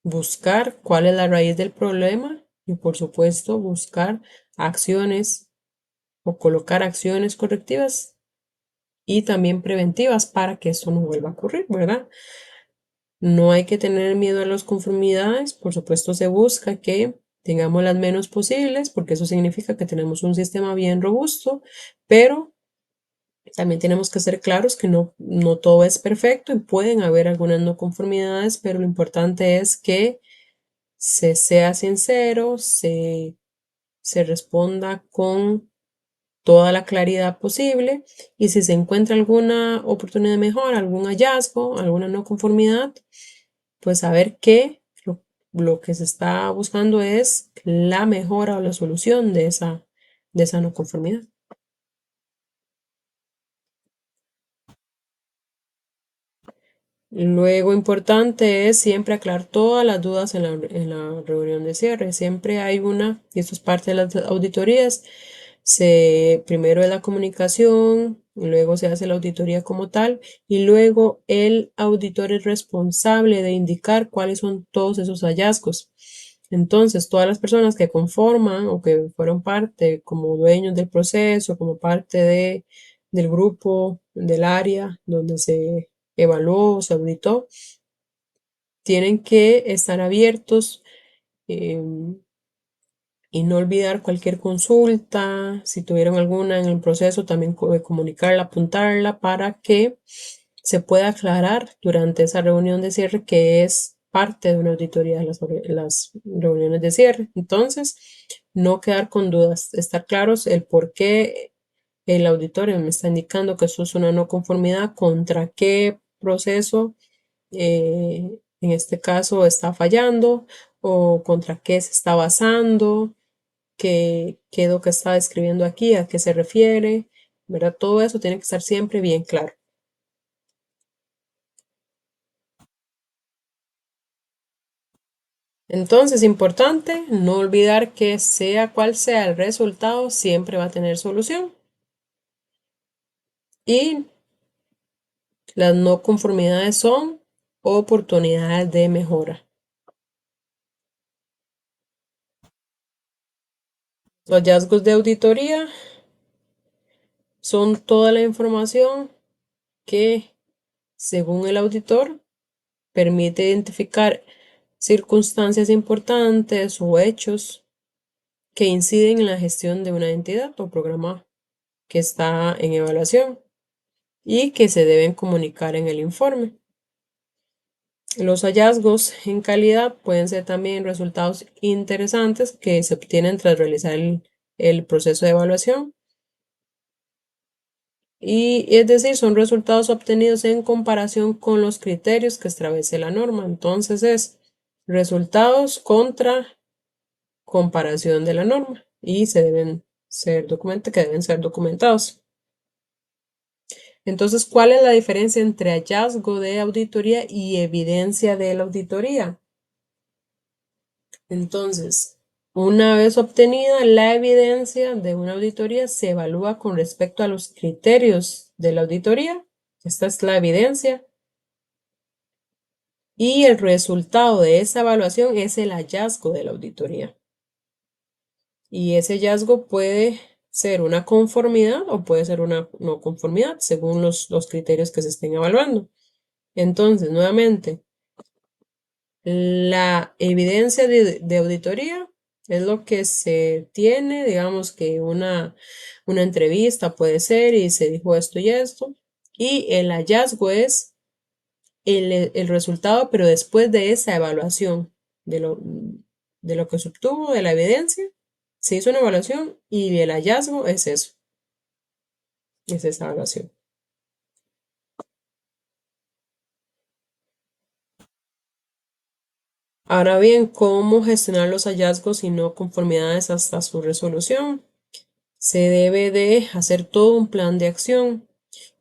buscar cuál es la raíz del problema y por supuesto buscar acciones o colocar acciones correctivas y también preventivas para que esto no vuelva a ocurrir, ¿verdad? No hay que tener miedo a las conformidades, por supuesto se busca que tengamos las menos posibles, porque eso significa que tenemos un sistema bien robusto, pero también tenemos que ser claros que no todo es perfecto y pueden haber algunas no conformidades, pero lo importante es que se sea sincero, se responda con toda la claridad posible y si se encuentra alguna oportunidad de mejora, algún hallazgo, alguna no conformidad, pues saber que lo que se está buscando es la mejora o la solución de esa no conformidad. Luego, importante es siempre aclarar todas las dudas en la reunión de cierre. Siempre hay una, y esto es parte de las auditorías, primero es la comunicación, luego se hace la auditoría como tal, y luego el auditor es responsable de indicar cuáles son todos esos hallazgos. Entonces, todas las personas que conforman o que fueron parte como dueños del proceso, como parte del grupo, del área donde se evaluó, se auditó, tienen que estar abiertos y no olvidar cualquier consulta, si tuvieron alguna en el proceso, también comunicarla, apuntarla para que se pueda aclarar durante esa reunión de cierre que es parte de una auditoría de las reuniones de cierre. Entonces, no quedar con dudas, estar claros el por qué el auditorio me está indicando que eso es una no conformidad, contra qué proceso en este caso está fallando o contra qué se está basando, qué es lo que está describiendo aquí, a qué se refiere, ¿verdad? Todo eso tiene que estar siempre bien claro. Entonces, importante no olvidar que sea cual sea el resultado, siempre va a tener solución. Y las no conformidades son oportunidades de mejora. Los hallazgos de auditoría son toda la información que, según el auditor, permite identificar circunstancias importantes o hechos que inciden en la gestión de una entidad o programa que está en evaluación y que se deben comunicar en el informe. Los hallazgos en calidad pueden ser también resultados interesantes que se obtienen tras realizar el proceso de evaluación. Y es decir, son resultados obtenidos en comparación con los criterios que establece la norma. Entonces es resultados contra comparación de la norma y que deben ser documentados. Entonces, ¿cuál es la diferencia entre hallazgo de auditoría y evidencia de la auditoría? Entonces, una vez obtenida la evidencia de una auditoría, se evalúa con respecto a los criterios de la auditoría. Esta es la evidencia. Y el resultado de esa evaluación es el hallazgo de la auditoría. Y ese hallazgo puede ser una conformidad o puede ser una no conformidad según los criterios que se estén evaluando. Entonces, nuevamente, la evidencia de auditoría es lo que se tiene, digamos que una entrevista puede ser y se dijo esto y esto. Y el hallazgo es el resultado, pero después de esa evaluación de lo que se obtuvo, de la evidencia, se hizo una evaluación y el hallazgo es eso, es esa evaluación. Ahora bien, ¿cómo gestionar los hallazgos y no conformidades hasta su resolución? Se debe de hacer todo un plan de acción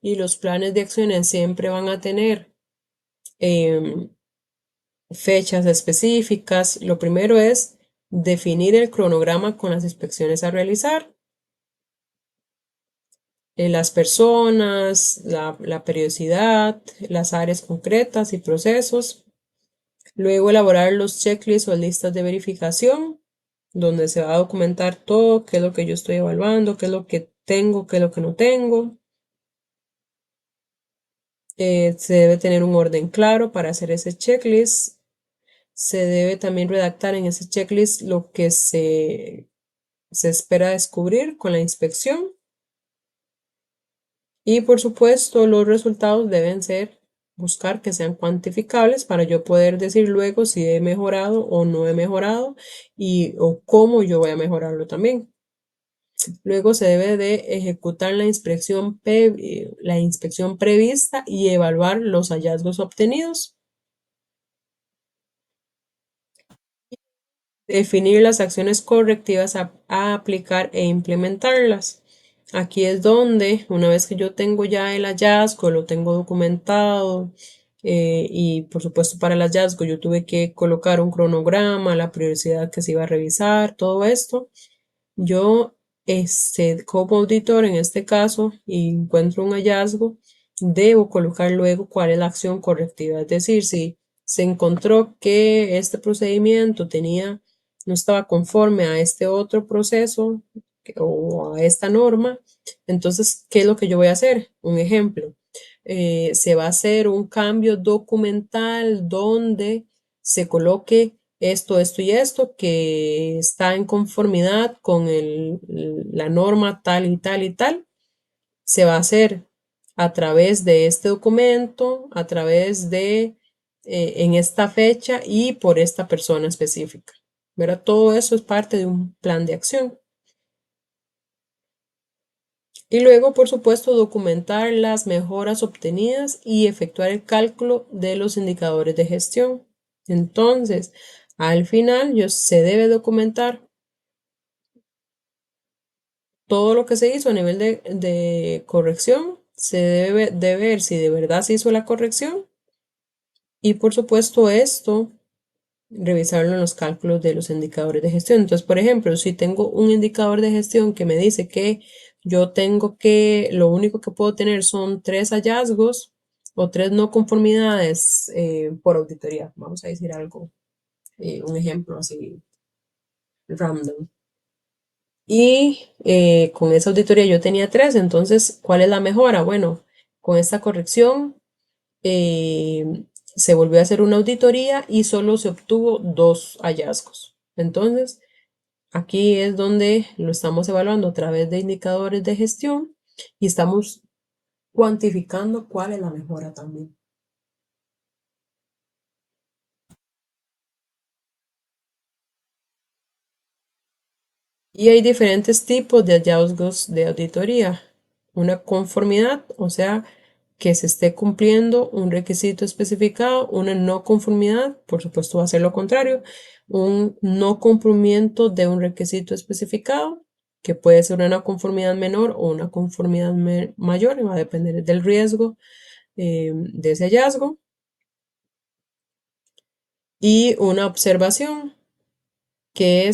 y los planes de acciones siempre van a tener em, fechas específicas. Lo primero es definir el cronograma con las inspecciones a realizar, las personas, la periodicidad, las áreas concretas y procesos. Luego elaborar los checklists o listas de verificación, donde se va a documentar todo, qué es lo que yo estoy evaluando, qué es lo que tengo, qué es lo que no tengo. Se debe tener un orden claro para hacer ese checklist. Se debe también redactar en ese checklist lo que se espera descubrir con la inspección. Y por supuesto, los resultados deben ser buscar que sean cuantificables para yo poder decir luego si he mejorado o no he mejorado y o cómo yo voy a mejorarlo también. Luego se debe de ejecutar la inspección prevista y evaluar los hallazgos obtenidos. Definir las acciones correctivas a aplicar e implementarlas. Aquí es donde, una vez que yo tengo ya el hallazgo, lo tengo documentado, y por supuesto para el hallazgo yo tuve que colocar un cronograma, la prioridad que se iba a revisar, todo esto. Yo, como auditor en este caso, y encuentro un hallazgo, debo colocar luego cuál es la acción correctiva. Es decir, si se encontró que este procedimiento no estaba conforme a este otro proceso o a esta norma, entonces, ¿qué es lo que yo voy a hacer? Un ejemplo, se va a hacer un cambio documental donde se coloque esto y esto, que está en conformidad con la norma tal y tal y tal. Se va a hacer a través de este documento, a través en esta fecha y por esta persona específica. ¿Verdad? Todo eso es parte de un plan de acción. Y luego, por supuesto, documentar las mejoras obtenidas y efectuar el cálculo de los indicadores de gestión. Entonces, al final, se debe documentar todo lo que se hizo a nivel de corrección. Se debe de ver si de verdad se hizo la corrección. Y por supuesto, esto revisarlo en los cálculos de los indicadores de gestión. Entonces, por ejemplo, si tengo un indicador de gestión que me dice que lo único que puedo tener son 3 hallazgos o 3 no conformidades por auditoría, vamos a decir algo, un ejemplo así random. Y con esa auditoría yo tenía 3, entonces, ¿cuál es la mejora? Bueno, con esta corrección se volvió a hacer una auditoría y solo se obtuvo 2 hallazgos. Entonces, aquí es donde lo estamos evaluando a través de indicadores de gestión y estamos cuantificando cuál es la mejora también. Y hay diferentes tipos de hallazgos de auditoría. Una conformidad, o sea, que se esté cumpliendo un requisito especificado. Una no conformidad, por supuesto, va a ser lo contrario. Un no cumplimiento de un requisito especificado, que puede ser una no conformidad menor o una conformidad mayor, va a depender del riesgo de ese hallazgo. Y una observación, que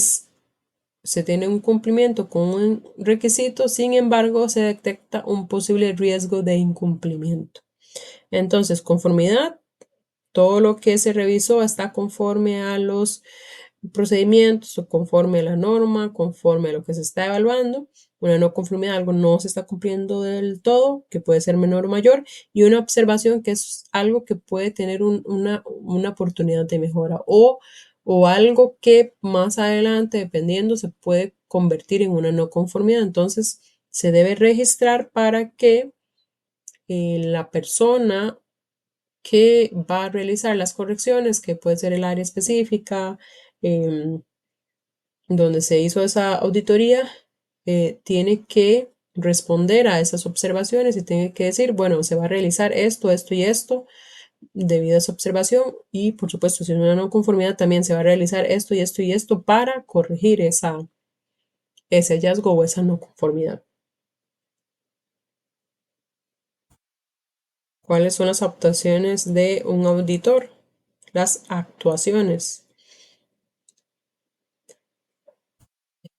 se tiene un cumplimiento con un requisito, sin embargo, se detecta un posible riesgo de incumplimiento. Entonces, conformidad, todo lo que se revisó está conforme a los procedimientos o conforme a la norma, conforme a lo que se está evaluando. Una no conformidad, algo no se está cumpliendo del todo, que puede ser menor o mayor, y una observación, que es algo que puede tener una oportunidad de mejora o algo que más adelante, dependiendo, se puede convertir en una no conformidad. Entonces, se debe registrar para que la persona que va a realizar las correcciones, que puede ser el área específica, donde se hizo esa auditoría, tiene que responder a esas observaciones y tiene que decir, bueno, se va a realizar esto, esto y esto debido a esa observación y por supuesto, si es una no conformidad, también se va a realizar esto y esto y esto para corregir ese hallazgo o esa no conformidad. ¿Cuáles son las actuaciones de un auditor? Las actuaciones.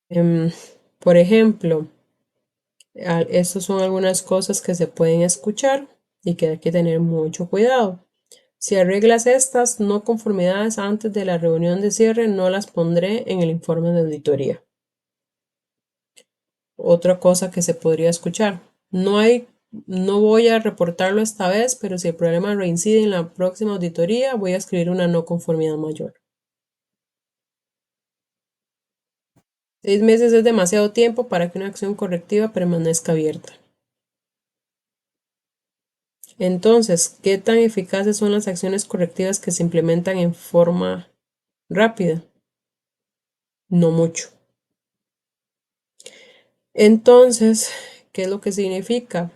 Em, por ejemplo, estas son algunas cosas que se pueden escuchar y que hay que tener mucho cuidado. Si arreglas estas no conformidades antes de la reunión de cierre, no las pondré en el informe de auditoría. Otra cosa que se podría escuchar. No hay no voy a reportarlo esta vez, pero si el problema reincide en la próxima auditoría, voy a escribir una no conformidad mayor. 6 meses es demasiado tiempo para que una acción correctiva permanezca abierta. Entonces, ¿qué tan eficaces son las acciones correctivas que se implementan en forma rápida? No mucho. Entonces, ¿qué es lo que significa?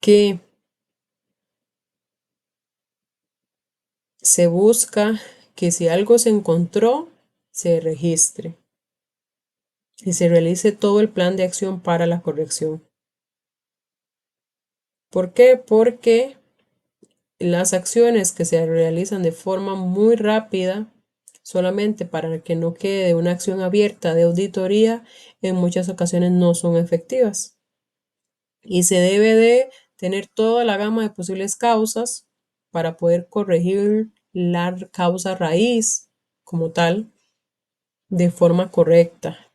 Que se busca que si algo se encontró, se registre y se realice todo el plan de acción para la corrección. ¿Por qué? Porque las acciones que se realizan de forma muy rápida, solamente para que no quede una acción abierta de auditoría, en muchas ocasiones no son efectivas. Y se debe de tener toda la gama de posibles causas para poder corregir la causa raíz como tal de forma correcta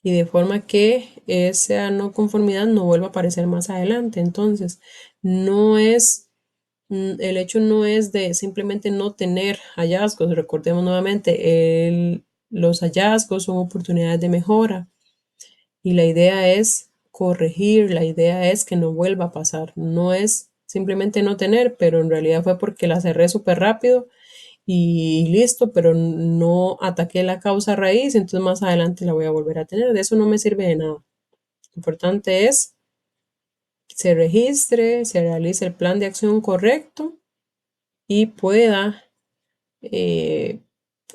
y de forma que esa no conformidad no vuelva a aparecer más adelante. Entonces, no es, el hecho no es de simplemente no tener hallazgos. Recordemos nuevamente, los hallazgos son oportunidades de mejora y la idea es corregir, la idea es que no vuelva a pasar. No es simplemente no tener, pero en realidad fue porque la cerré súper rápido y listo, pero no ataqué la causa raíz, entonces más adelante la voy a volver a tener. De eso no me sirve de nada. Lo importante es que se registre, se realice el plan de acción correcto y pueda eh,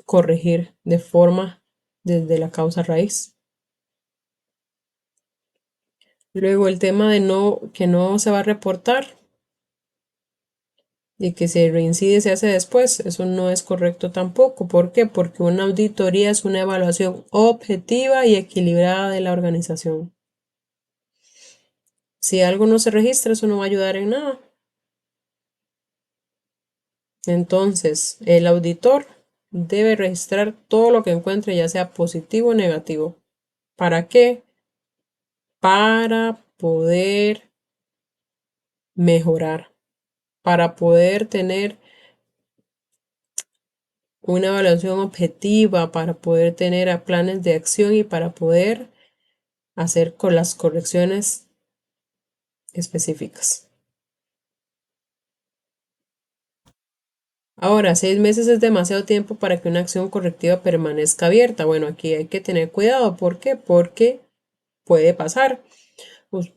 corregir de forma desde la causa raíz. Luego el tema de que no se va a reportar y que se reincide se hace después, eso no es correcto tampoco. ¿Por qué? Porque una auditoría es una evaluación objetiva y equilibrada de la organización. Si algo no se registra, eso no va a ayudar en nada. Entonces, el auditor debe registrar todo lo que encuentre, ya sea positivo o negativo. ¿Para qué? Para poder mejorar, para poder tener una evaluación objetiva, para poder tener planes de acción y para poder hacer con las correcciones específicas. Ahora, 6 meses es demasiado tiempo para que una acción correctiva permanezca abierta. Bueno, aquí hay que tener cuidado. ¿Por qué? Porque puede pasar. Pues,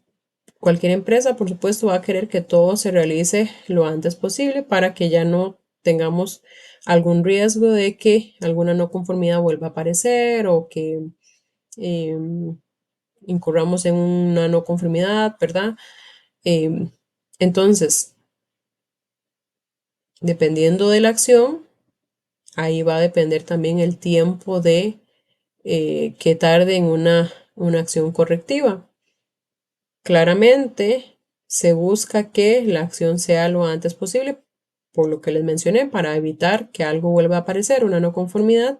cualquier empresa, por supuesto, va a querer que todo se realice lo antes posible para que ya no tengamos algún riesgo de que alguna no conformidad vuelva a aparecer o que em, incurramos en una no conformidad, ¿verdad? Em, entonces, dependiendo de la acción, ahí va a depender también el tiempo de que tarde en una acción correctiva. Claramente se busca que la acción sea lo antes posible, por lo que les mencioné, para evitar que algo vuelva a aparecer, una no conformidad,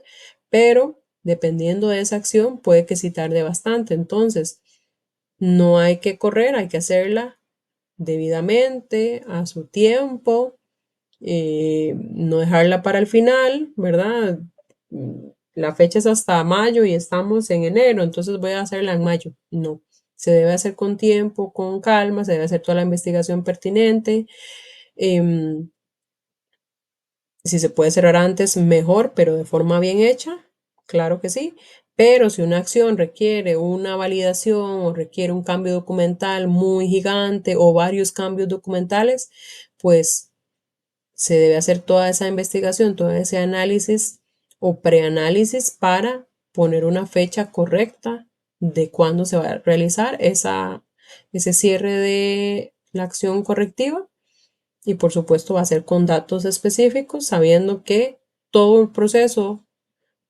pero dependiendo de esa acción puede que sí tarde bastante. Entonces, no hay que correr, hay que hacerla debidamente, a su tiempo, no dejarla para el final, ¿verdad? La fecha es hasta mayo y estamos en enero, entonces voy a hacerla en mayo. No, se debe hacer con tiempo, con calma, se debe hacer toda la investigación pertinente. Em, si se puede cerrar antes, mejor, pero de forma bien hecha, claro que sí. Pero si una acción requiere una validación o requiere un cambio documental muy gigante o varios cambios documentales, pues se debe hacer toda esa investigación, todo ese análisis o preanálisis para poner una fecha correcta de cuándo se va a realizar ese cierre de la acción correctiva y por supuesto va a ser con datos específicos, sabiendo que todo el proceso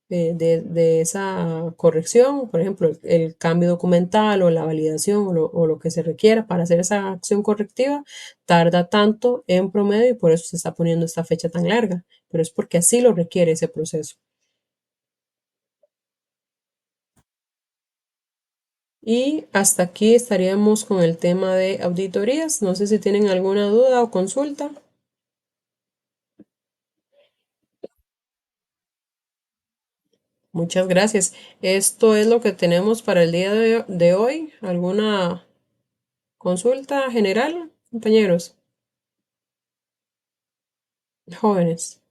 de esa corrección, por ejemplo, el cambio documental o la validación o lo que se requiera para hacer esa acción correctiva, tarda tanto en promedio y por eso se está poniendo esta fecha tan larga, pero es porque así lo requiere ese proceso. Y hasta aquí estaríamos con el tema de auditorías. No sé si tienen alguna duda o consulta. Muchas gracias. Esto es lo que tenemos para el día de hoy. ¿Alguna consulta general, compañeros? Jóvenes.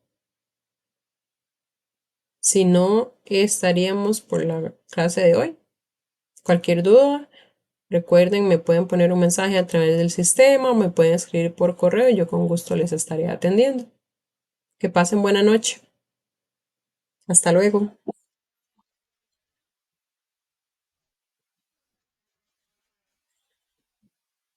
Si no, estaríamos por la clase de hoy. Cualquier duda, recuerden, me pueden poner un mensaje a través del sistema o me pueden escribir por correo y yo con gusto les estaré atendiendo. Que pasen buena noche. Hasta luego.